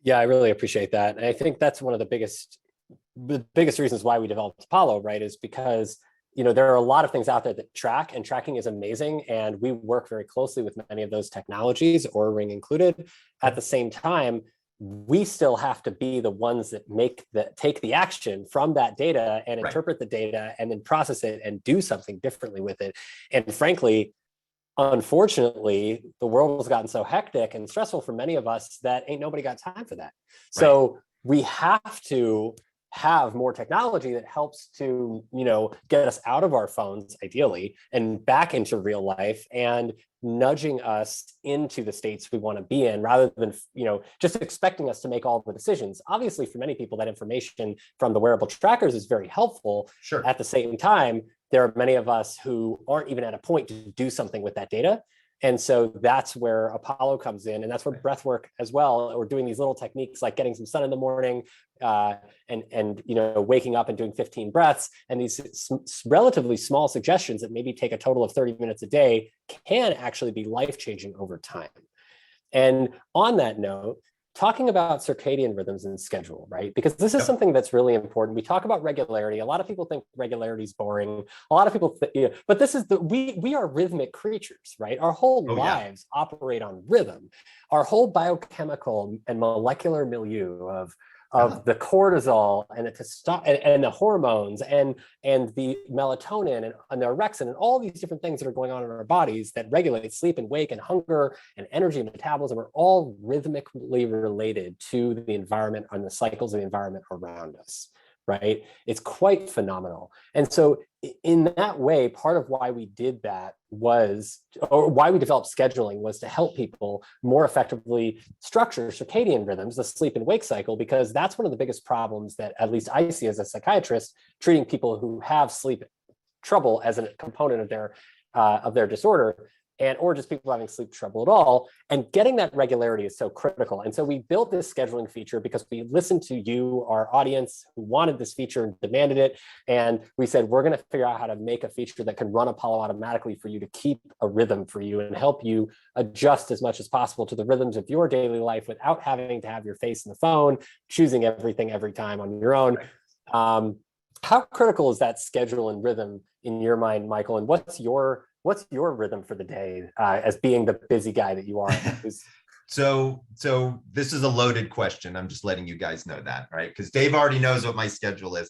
Yeah, I really appreciate that. And I think that's one of the biggest reasons why we developed Apollo, right, is because there are a lot of things out there that track, and tracking is amazing. And we work very closely with many of those technologies, Oura Ring included. At the same time, we still have to be the ones that take the action from that data and interpret the data and then process it and do something differently with it. And frankly, unfortunately, the world has gotten so hectic and stressful for many of us that ain't nobody got time for that. So we have to have more technology that helps to, get us out of our phones, ideally, and back into real life and nudging us into the states we want to be in, rather than, just expecting us to make all the decisions. Obviously, for many people, that information from the wearable trackers is very helpful. Sure. At the same time, there are many of us who aren't even at a point to do something with that data. And so that's where Apollo comes in, and that's where breath work as well. We're doing these little techniques like getting some sun in the morning, and waking up and doing 15 breaths, and these relatively small suggestions that maybe take a total of 30 minutes a day can actually be life-changing over time. And on that note, talking about circadian rhythms and schedule, right? Because this is something that's really important. We talk about regularity. A lot of people think regularity is boring. A lot of people, but this is we are rhythmic creatures, right? Our whole lives operate on rhythm. Our whole biochemical and molecular milieu of the cortisol and the hormones and the melatonin and the orexin and all these different things that are going on in our bodies that regulate sleep and wake and hunger and energy and metabolism are all rhythmically related to the environment and the cycles of the environment around us, right? It's quite phenomenal. And so in that way, part of why we did that or why we developed scheduling was to help people more effectively structure circadian rhythms, the sleep and wake cycle, because that's one of the biggest problems that at least I see as a psychiatrist treating people who have sleep trouble as a component of their disorder, or just people having sleep trouble at all. And getting that regularity is so critical. And so we built this scheduling feature because we listened to you, our audience, who wanted this feature and demanded it. And we said, we're going to figure out how to make a feature that can run Apollo automatically for you to keep a rhythm for you and help you adjust as much as possible to the rhythms of your daily life without having to have your face in the phone, choosing everything every time on your own. How critical is that schedule and rhythm in your mind, Michael? And what's your rhythm for the day as being the busy guy that you are? So this is a loaded question. I'm just letting you guys know that, right? Because Dave already knows what my schedule is.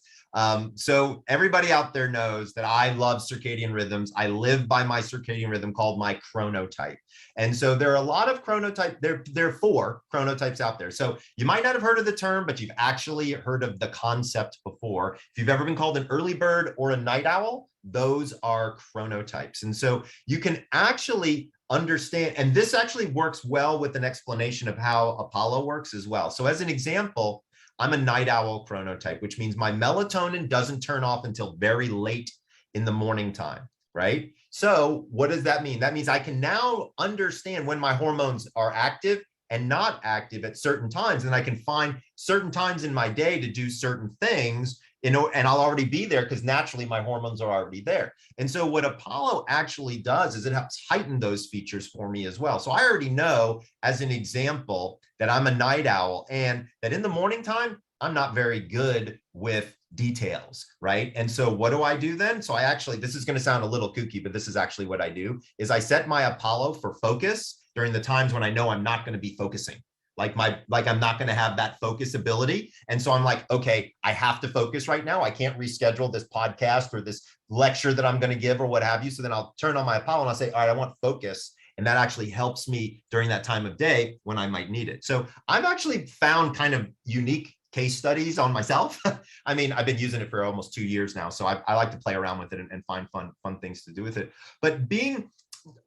So everybody out there knows that I love circadian rhythms. I live by my circadian rhythm called my chronotype. And so there are a lot of chronotype. There are 4 chronotypes out there. So you might not have heard of the term, but you've actually heard of the concept before. If you've ever been called an early bird or a night owl, those are chronotypes. And so you can actually understand, and this actually works well with an explanation of how Apollo works as well. So as an example, I'm a night owl chronotype, which means my melatonin doesn't turn off until very late in the morning time, right? So what does that mean? That means I can now understand when my hormones are active and not active at certain times. And I can find certain times in my day to do certain things, and I'll already be there because naturally my hormones are already there. And so what Apollo actually does is it helps heighten those features for me as well. So I already know, as an example, that I'm a night owl and that in the morning time, I'm not very good with details, right? And so what do I do then? So this is going to sound a little kooky, but this is actually what I do, is I set my Apollo for focus during the times when I know I'm not going to be focusing. Like I'm not going to have that focus ability. And so I'm like, okay, I have to focus right now. I can't reschedule this podcast or this lecture that I'm going to give or what have you. So then I'll turn on my Apollo and I'll say, all right, I want focus. And that actually helps me during that time of day when I might need it. So I've actually found kind of unique case studies on myself. I mean, I've been using it for almost 2 years now. So I like to play around with it and find fun things to do with it. But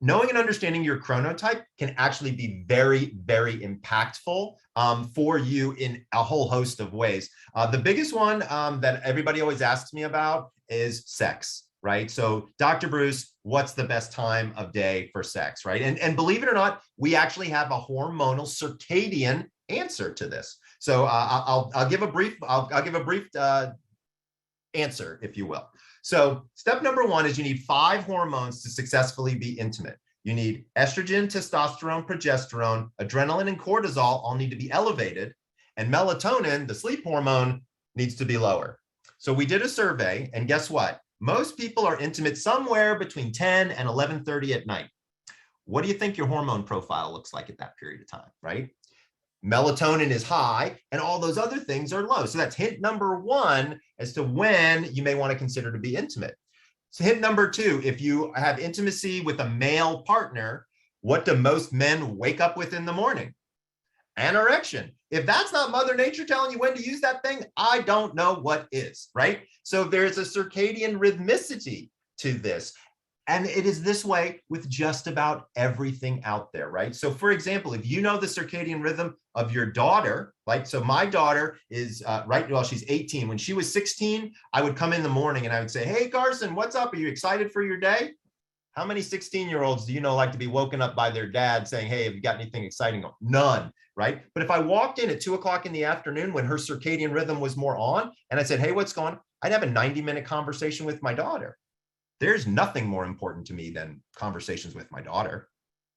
knowing and understanding your chronotype can actually be very, very impactful for you in a whole host of ways. The biggest one that everybody always asks me about is sex, right? So Dr. Breus, what's the best time of day for sex, right? And believe it or not, we actually have a hormonal circadian answer to this. So I'll give a brief answer, if you will. So step number 1 is you need 5 hormones to successfully be intimate. You need estrogen, testosterone, progesterone, adrenaline, and cortisol all need to be elevated. And melatonin, the sleep hormone, needs to be lower. So we did a survey, and guess what? Most people are intimate somewhere between 10 and 11:30 at night. What do you think your hormone profile looks like at that period of time, right? Melatonin is high and all those other things are low. So that's hint number one as to when you may want to consider to be intimate. So hint number two, if you have intimacy with a male partner, what do most men wake up with in the morning? An erection. If that's not Mother Nature telling you when to use that thing, I don't know what is, right? So there's a circadian rhythmicity to this. And it is this way with just about everything out there, right? So for example, if you know the circadian rhythm of your daughter, like, so my daughter is right, well, she's 18. When she was 16, I would come in the morning and I would say, hey, Carson, what's up? Are you excited for your day? How many 16-year-olds do you know like to be woken up by their dad saying, hey, have you got anything exciting? None, right? But if I walked in at 2 o'clock in the afternoon when her circadian rhythm was more on, and I said, hey, what's going on? I'd have a 90-minute conversation with my daughter. There's nothing more important to me than conversations with my daughter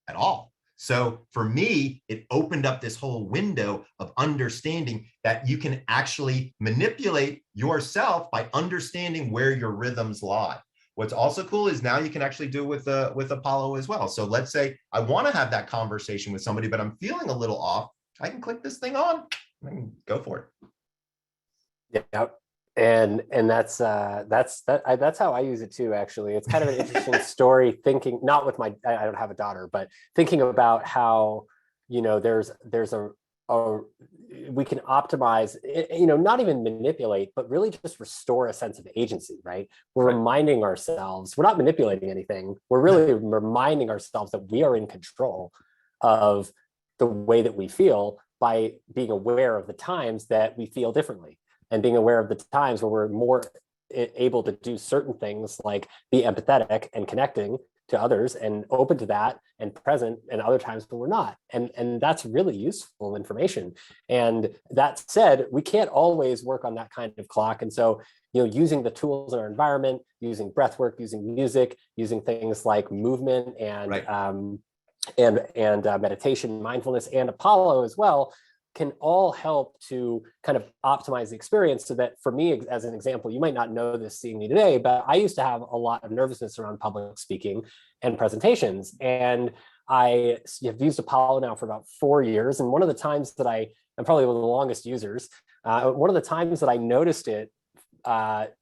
at all. So for me, it opened up this whole window of understanding that you can actually manipulate yourself by understanding where your rhythms lie. What's also cool is now you can actually do it with Apollo as well. So let's say I want to have that conversation with somebody, but I'm feeling a little off. I can click this thing on and go for it. Yeah. And that's how I use it too, actually. It's kind of an interesting story, thinking, not with my, I don't have a daughter, but thinking about how, you know, there's we can optimize, you know, not even manipulate, but really just restore a sense of agency, right? We're reminding ourselves, we're not manipulating anything. We're really reminding ourselves that we are in control of the way that we feel by being aware of the times that we feel differently and being aware of the times where we're more able to do certain things like be empathetic and connecting to others and open to that and present, and other times when we're not. And that's really useful information. And that said, we can't always work on that kind of clock. And so, you know, using the tools in our environment, using breath work, using music, using things like movement and meditation, mindfulness, and Apollo as well, can all help to kind of optimize the experience. So that for me, as an example, you might not know this seeing me today, but I used to have a lot of nervousness around public speaking and presentations. And I have used Apollo now for about 4 years. And one of the times that I'm probably one of the longest users, one of the times that I noticed it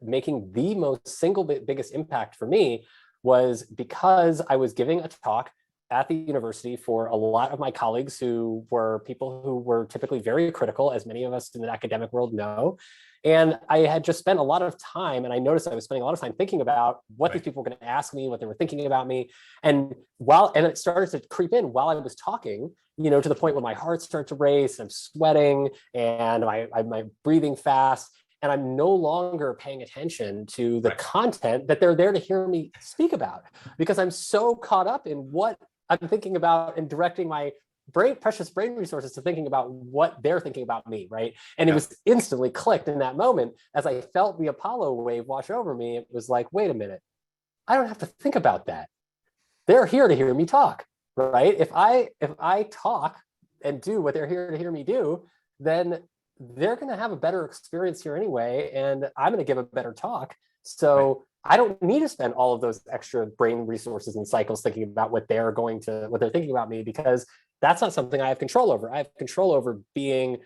making the biggest impact for me was because I was giving a talk at the university for a lot of my colleagues who were people who were typically very critical, as many of us in the academic world know. And I had just spent a lot of time, and I noticed I was spending a lot of time thinking about what these people were going to ask me, what they were thinking about me. And it started to creep in while I was talking, you know, to the point where my heart started to race, I'm sweating, and my breathing fast. And I'm no longer paying attention to the content that they're there to hear me speak about, because I'm so caught up in what I'm thinking about and directing my precious brain resources to thinking about what they're thinking about me, right? And it was instantly clicked in that moment as I felt the Apollo wave wash over me. It was like, wait a minute, I don't have to think about that. They're here to hear me talk, right? If I talk and do what they're here to hear me do, then they're going to have a better experience here anyway, and I'm going to give a better talk. So I don't need to spend all of those extra brain resources and cycles thinking about what they're thinking about me, because that's not something I have control over. I have control over being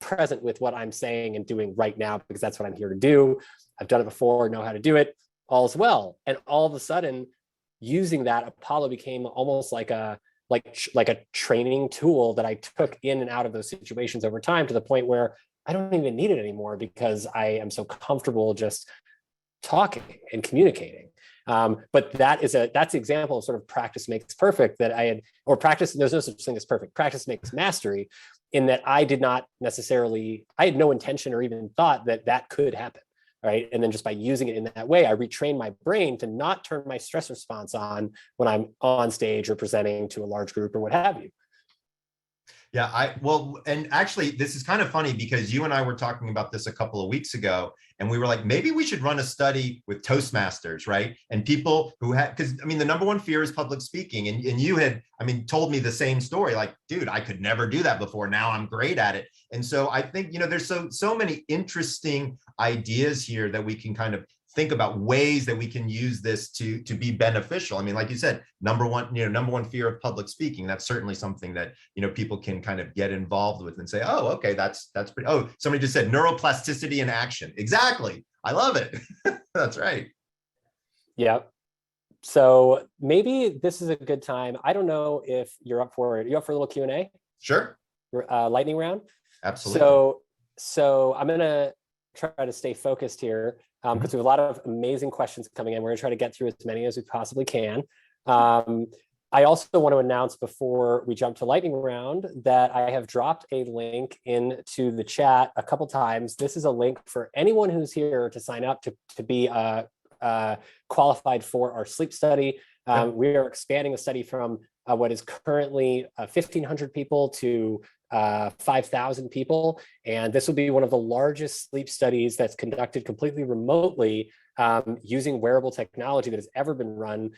present with what I'm saying and doing right now, because that's what I'm here to do. I've done it before, know how to do it, all's well. And all of a sudden, using that, Apollo became almost like a training tool that I took in and out of those situations over time, to the point where I don't even need it anymore, because I am so comfortable just talking and communicating. But that's the example of sort of practice makes perfect that I had, or practice, there's no such thing as perfect. Practice makes mastery, in that I had no intention or even thought that could happen. Right. And then just by using it in that way, I retrain my brain to not turn my stress response on when I'm on stage or presenting to a large group or what have you. Yeah, and actually, this is kind of funny, because you and I were talking about this a couple of weeks ago, and we were like, maybe we should run a study with Toastmasters, right? And people who had, because I mean, the number one fear is public speaking. And you had, told me the same story, like, dude, I could never do that before. Now I'm great at it. And so I think, there's so many interesting ideas here that we can kind of think about ways that we can use this to be beneficial. I mean, like you said, number one fear of public speaking. That's certainly something that, people can kind of get involved with and say, oh, okay, that's pretty. Oh, somebody just said neuroplasticity in action. Exactly. I love it. That's right. Yeah. So maybe this is a good time. I don't know if you're up for it. You up for a little Q&A? Sure. Lightning round? Absolutely. So I'm going to try to stay focused here because we have a lot of amazing questions coming in. We're going to try to get through as many as we possibly can. I also want to announce before we jump to lightning round that I have dropped a link into the chat a couple times. This is a link for anyone who's here to sign up to be qualified for our sleep study. We are expanding the study from what is currently 1,500 people to 5,000 people. And this will be one of the largest sleep studies that's conducted completely remotely using wearable technology that has ever been run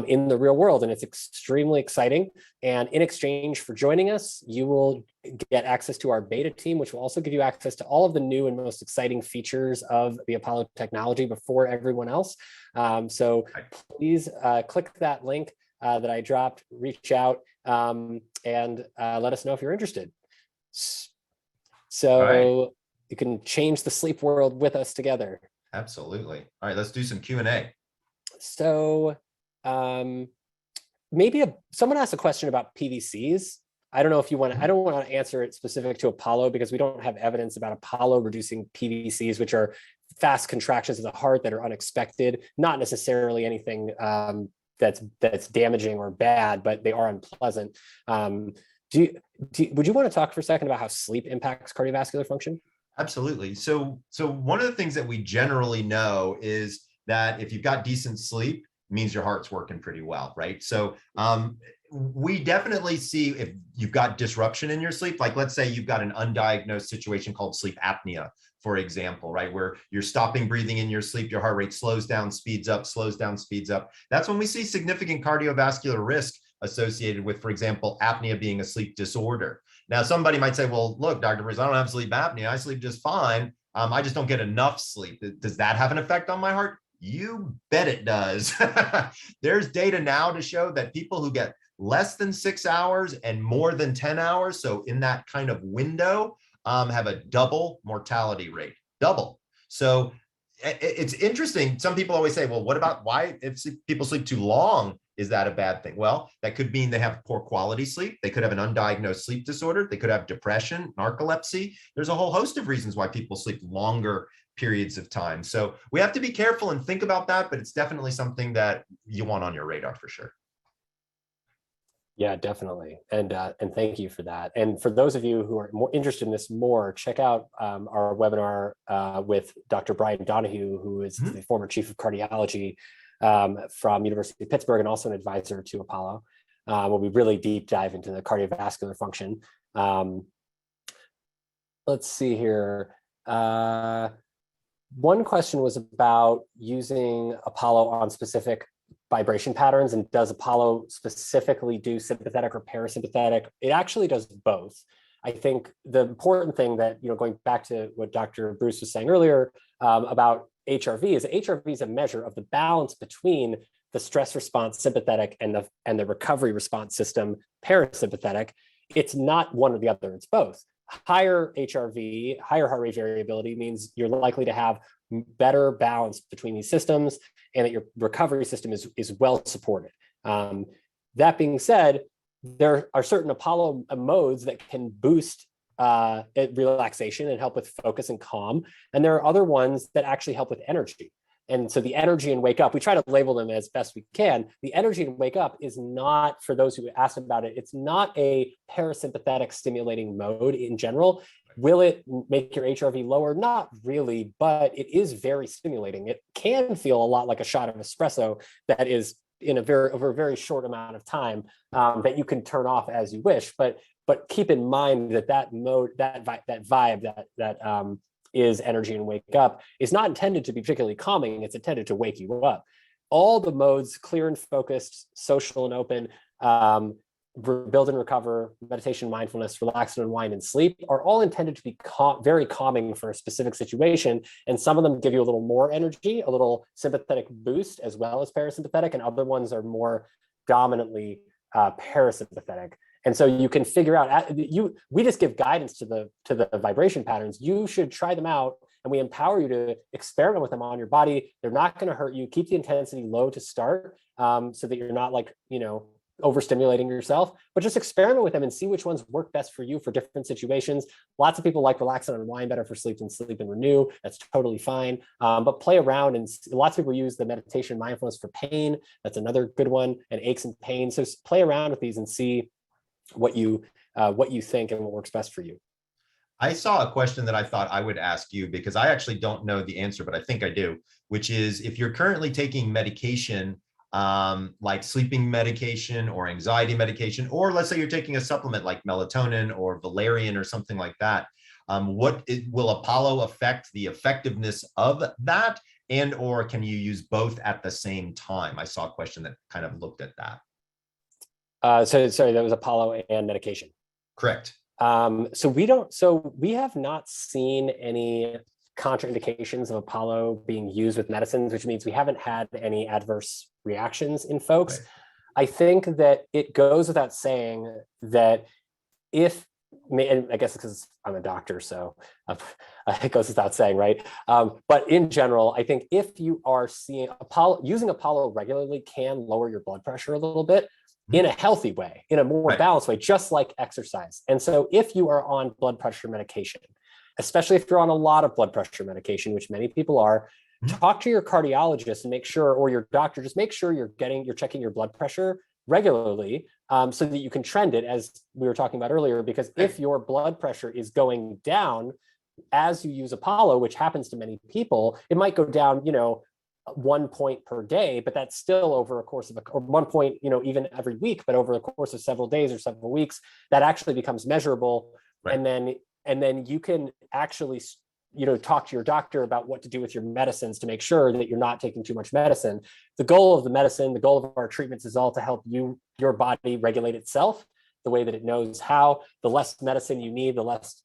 in the real world. And it's extremely exciting. And in exchange for joining us, you will get access to our beta team, which will also give you access to all of the new and most exciting features of the Apollo technology before everyone else. So please click that link that I dropped, reach out, and let us know if you're interested. So you can change the sleep world with us together. Absolutely. All right, let's do some Q&A. So maybe someone asked a question about PVCs. I don't know if you want to, I don't want to answer it specific to Apollo because we don't have evidence about Apollo reducing PVCs, which are fast contractions of the heart that are unexpected, not necessarily anything that's damaging or bad, but they are unpleasant. Would you want to talk for a second about how sleep impacts cardiovascular function? Absolutely. So one of the things that we generally know is that if you've got decent sleep, it means your heart's working pretty well, right? So we definitely see if you've got disruption in your sleep, like let's say you've got an undiagnosed situation called sleep apnea, for example, right? Where you're stopping breathing in your sleep, your heart rate slows down, speeds up, slows down, speeds up. That's when we see significant cardiovascular risk associated with, for example, apnea being a sleep disorder. Now, somebody might say, well, look, Dr. Breus, I don't have sleep apnea. I sleep just fine. I just don't get enough sleep. Does that have an effect on my heart? You bet it does. There's data now to show that people who get less than 6 hours and more than 10 hours, so in that kind of window, have a double mortality rate, double. So it's interesting. Some people always say, well, what about why if people sleep too long, is that a bad thing? Well, that could mean they have poor quality sleep. They could have an undiagnosed sleep disorder. They could have depression, narcolepsy. There's a whole host of reasons why people sleep longer periods of time. So we have to be careful and think about that, but it's definitely something that you want on your radar for sure. Yeah, definitely. And thank you for that. And for those of you who are more interested in this more, check out our webinar with Dr. Brian Donahue, who is the former chief of cardiology from University of Pittsburgh and also an advisor to Apollo, where we really deep dive into the cardiovascular function. Let's see here. One question was about using Apollo on specific vibration patterns, and does Apollo specifically do sympathetic or parasympathetic? It actually does both. I think the important thing that, going back to what Dr. Breus was saying earlier about HRV is that HRV is a measure of the balance between the stress response sympathetic and the recovery response system parasympathetic. It's not one or the other, it's both. Higher HRV, higher heart rate variability means you're likely to have better balance between these systems and that your recovery system is well supported. That being said, there are certain Apollo modes that can boost relaxation and help with focus and calm. And there are other ones that actually help with energy. And so the energy and wake up, we try to label them as best we can. The energy and wake up is not, for those who asked about it, it's not a parasympathetic stimulating mode in general. Will it make your HRV lower? Not really, but it is very stimulating. It can feel a lot like a shot of espresso that is in over a very short amount of time that you can turn off as you wish. But keep in mind that mode, that vibe that is energy and wake up is not intended to be particularly calming. It's intended to wake you up. All the modes, clear and focused, social and open, build and recover, meditation, mindfulness, relax and unwind, and sleep are all intended to be very calming for a specific situation. And some of them give you a little more energy, a little sympathetic boost, as well as parasympathetic, and other ones are more dominantly parasympathetic. And so you can figure out, we just give guidance to the vibration patterns. You should try them out, and we empower you to experiment with them on your body. They're not going to hurt you. Keep the intensity low to start, so that you're not like, overstimulating yourself, but just experiment with them and see which ones work best for you for different situations. Lots of people like relax and unwind better for sleep than sleep and renew. That's totally fine. But play around, and lots of people use the meditation mindfulness for pain. That's another good one, and aches and pains. So play around with these and see what you think and what works best for you. I saw a question that I thought I would ask you, because I actually don't know the answer, but I think I do, which is, if you're currently taking medication, like sleeping medication or anxiety medication, or let's say you're taking a supplement like melatonin or valerian or something like that, will Apollo affect the effectiveness of that? And or can you use both at the same time? I saw a question that kind of looked at that. So sorry, that was Apollo and medication. Correct. So we have not seen any contraindications of Apollo being used with medicines, which means we haven't had any adverse reactions in folks. Right. I think that it goes without saying that and I guess because I'm a doctor, so it goes without saying, right? But in general, I think if you are using Apollo regularly can lower your blood pressure a little bit in a healthy way, in a more balanced way, just like exercise. And so if you are on blood pressure medication, especially if you're on a lot of blood pressure medication, which many people are, talk to your cardiologist and make sure, or your doctor, just make sure you're checking your blood pressure regularly, so that you can trend it, as we were talking about earlier, because if your blood pressure is going down as you use Apollo, which happens to many people, it might go down, 1 point per day, but that's still over a course of or 1 point, even every week, but over the course of several days or several weeks, that actually becomes measurable. Right. And then you can actually, talk to your doctor about what to do with your medicines to make sure that you're not taking too much medicine. The goal of the medicine, the goal of our treatments is all to help your body regulate itself the way that it knows how. The less medicine you need, the less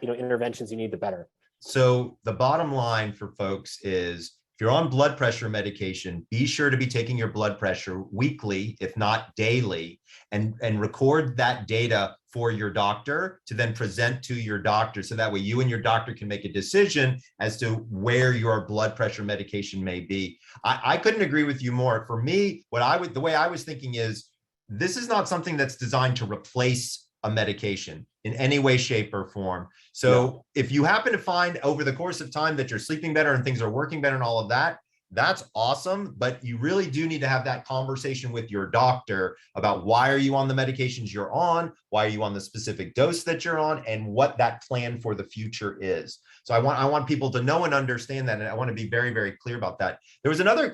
interventions you need, the better. So the bottom line for folks is, if you're on blood pressure medication, be sure to be taking your blood pressure weekly, if not daily, and record that data for your doctor to then present to your doctor. So that way you and your doctor can make a decision as to where your blood pressure medication may be. I couldn't agree with you more. For me, the way I was thinking is, this is not something that's designed to replace a medication in any way, shape, or form. So if you happen to find over the course of time that you're sleeping better and things are working better and all of that, that's awesome. But you really do need to have that conversation with your doctor about, why are you on the medications you're on? Why are you on the specific dose that you're on? And what that plan for the future is. So I want people to know and understand that. And I want to be very, very clear about that. There's another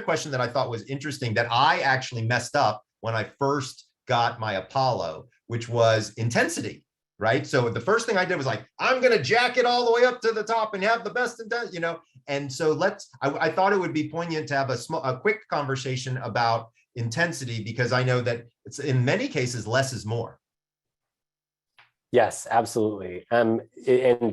question that I thought was interesting that I actually messed up when I first got my Apollo, which was intensity, right? So the first thing I did was like, I'm going to jack it all the way up to the top and have the best intensity, And so I thought it would be poignant to have a quick conversation about intensity, because I know that it's, in many cases, less is more. Yes, absolutely. And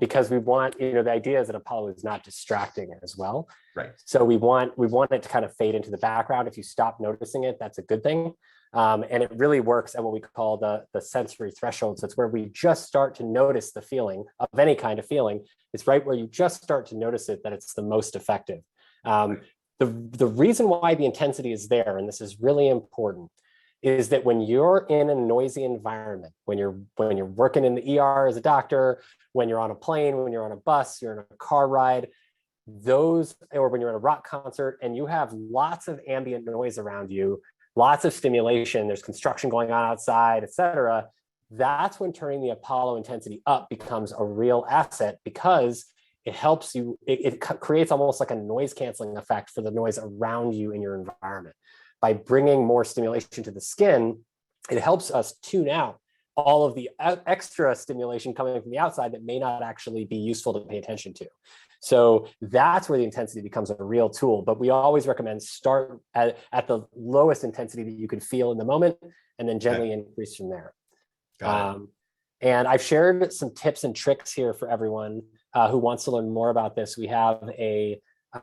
because we want, the idea is that Apollo is not distracting as well. Right. So we want it to kind of fade into the background. If you stop noticing it, that's a good thing. And it really works at what we call the sensory threshold. So it's where we just start to notice the feeling of any kind of feeling. It's right where you just start to notice it that it's the most effective. The reason why the intensity is there, and this is really important, is that when you're in a noisy environment, when you're working in the ER as a doctor, when you're on a plane, when you're on a bus, you're in a car ride, or when you're at a rock concert and you have lots of ambient noise around you, lots of stimulation, there's construction going on outside, et cetera, that's when turning the Apollo intensity up becomes a real asset, because it helps you, it creates almost like a noise canceling effect for the noise around you in your environment. By bringing more stimulation to the skin, it helps us tune out all of the extra stimulation coming from the outside that may not actually be useful to pay attention to. So that's where the intensity becomes a real tool. But we always recommend start at the lowest intensity that you can feel in the moment, and then gently increase from there. Got it. And I've shared some tips and tricks here for everyone who wants to learn more about this. We have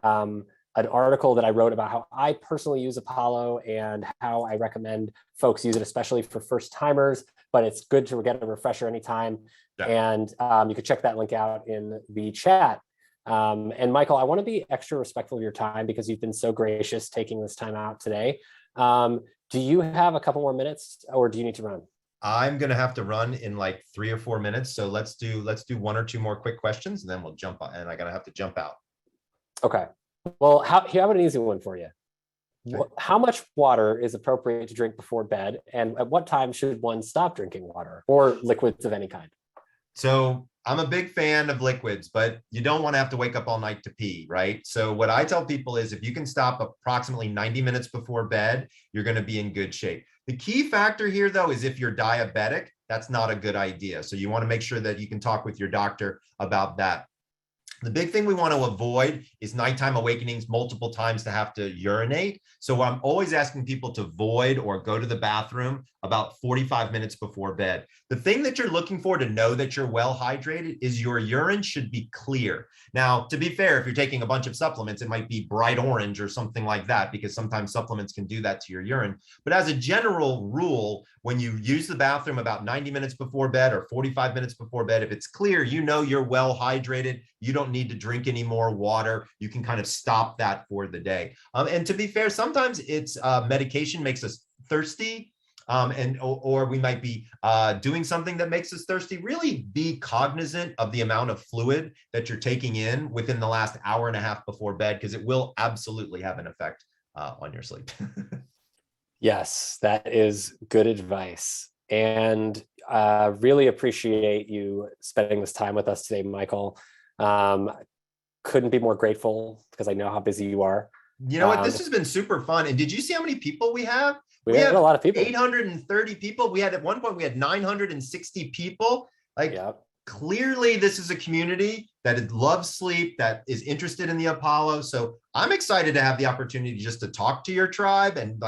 an article that I wrote about how I personally use Apollo and how I recommend folks use it, especially for first timers, but it's good to get a refresher anytime. Yeah. And you can check that link out in the chat. And Michael, I want to be extra respectful of your time because you've been so gracious taking this time out today. Do you have a couple more minutes or do you need to run? I'm going to have to run in like 3 or 4 minutes. So let's do 1 or 2 more quick questions and then we'll jump on, and I gotta have to jump out. Okay. Well, here, I have an easy one for you. Okay. How much water is appropriate to drink before bed? And at what time should one stop drinking water or liquids of any kind? So I'm a big fan of liquids, but you don't want to have to wake up all night to pee, right? So what I tell people is if you can stop approximately 90 minutes before bed, you're going to be in good shape. The key factor here, though, is if you're diabetic, that's not a good idea. So you want to make sure that you can talk with your doctor about that. The big thing we want to avoid is nighttime awakenings multiple times to have to urinate. So I'm always asking people to void or go to the bathroom about 45 minutes before bed. The thing that you're looking for to know that you're well hydrated is your urine should be clear. Now, to be fair, if you're taking a bunch of supplements, it might be bright orange or something like that, because sometimes supplements can do that to your urine. But as a general rule, when you use the bathroom about 90 minutes before bed or 45 minutes before bed, if it's clear, you know you're well hydrated, you don't need to drink any more water, you can kind of stop that for the day. And to be fair, sometimes it's medication makes us thirsty. Or we might be doing something that makes us thirsty. Really be cognizant of the amount of fluid that you're taking in within the last hour and a half before bed, because it will absolutely have an effect on your sleep. Yes, that is good advice. And really appreciate you spending this time with us today, Michael. Couldn't be more grateful because I know how busy you are. You know what? This has been super fun. And did you see how many people we have? We have a lot of people. 830 people. We had at one point, we had 960 people. Like, yep. Clearly this is a community that loves sleep, that is interested in the Apollo. So I'm excited to have the opportunity just to talk to your tribe and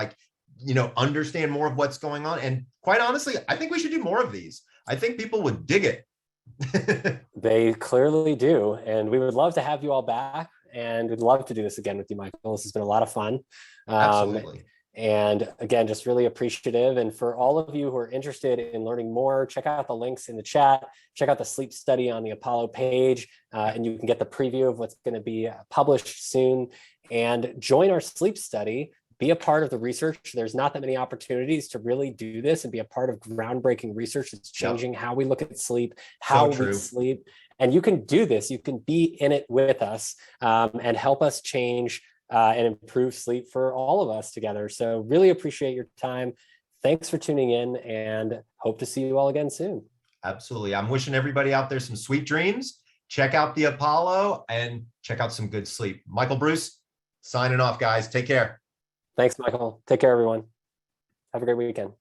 understand more of what's going on. And quite honestly, I think we should do more of these. I think people would dig it. They clearly do. And we would love to have you all back. And we'd love to do this again with you, Michael. This has been a lot of fun. Absolutely. And again, just really appreciative. And for all of you who are interested in learning more, check out the links in the chat, check out the sleep study on the Apollo page, and you can get the preview of what's going to be published soon. And join our sleep study, be a part of the research. There's not that many opportunities to really do this and be a part of groundbreaking research that's changing how we look at sleep, how we sleep. And you can do this. You can be in it with us and help us change and improve sleep for all of us together. So really appreciate your time. Thanks for tuning in and hope to see you all again soon. Absolutely. I'm wishing everybody out there some sweet dreams. Check out the Apollo and check out some good sleep. Michael Breus, signing off, guys. Take care. Thanks, Michael. Take care, everyone. Have a great weekend.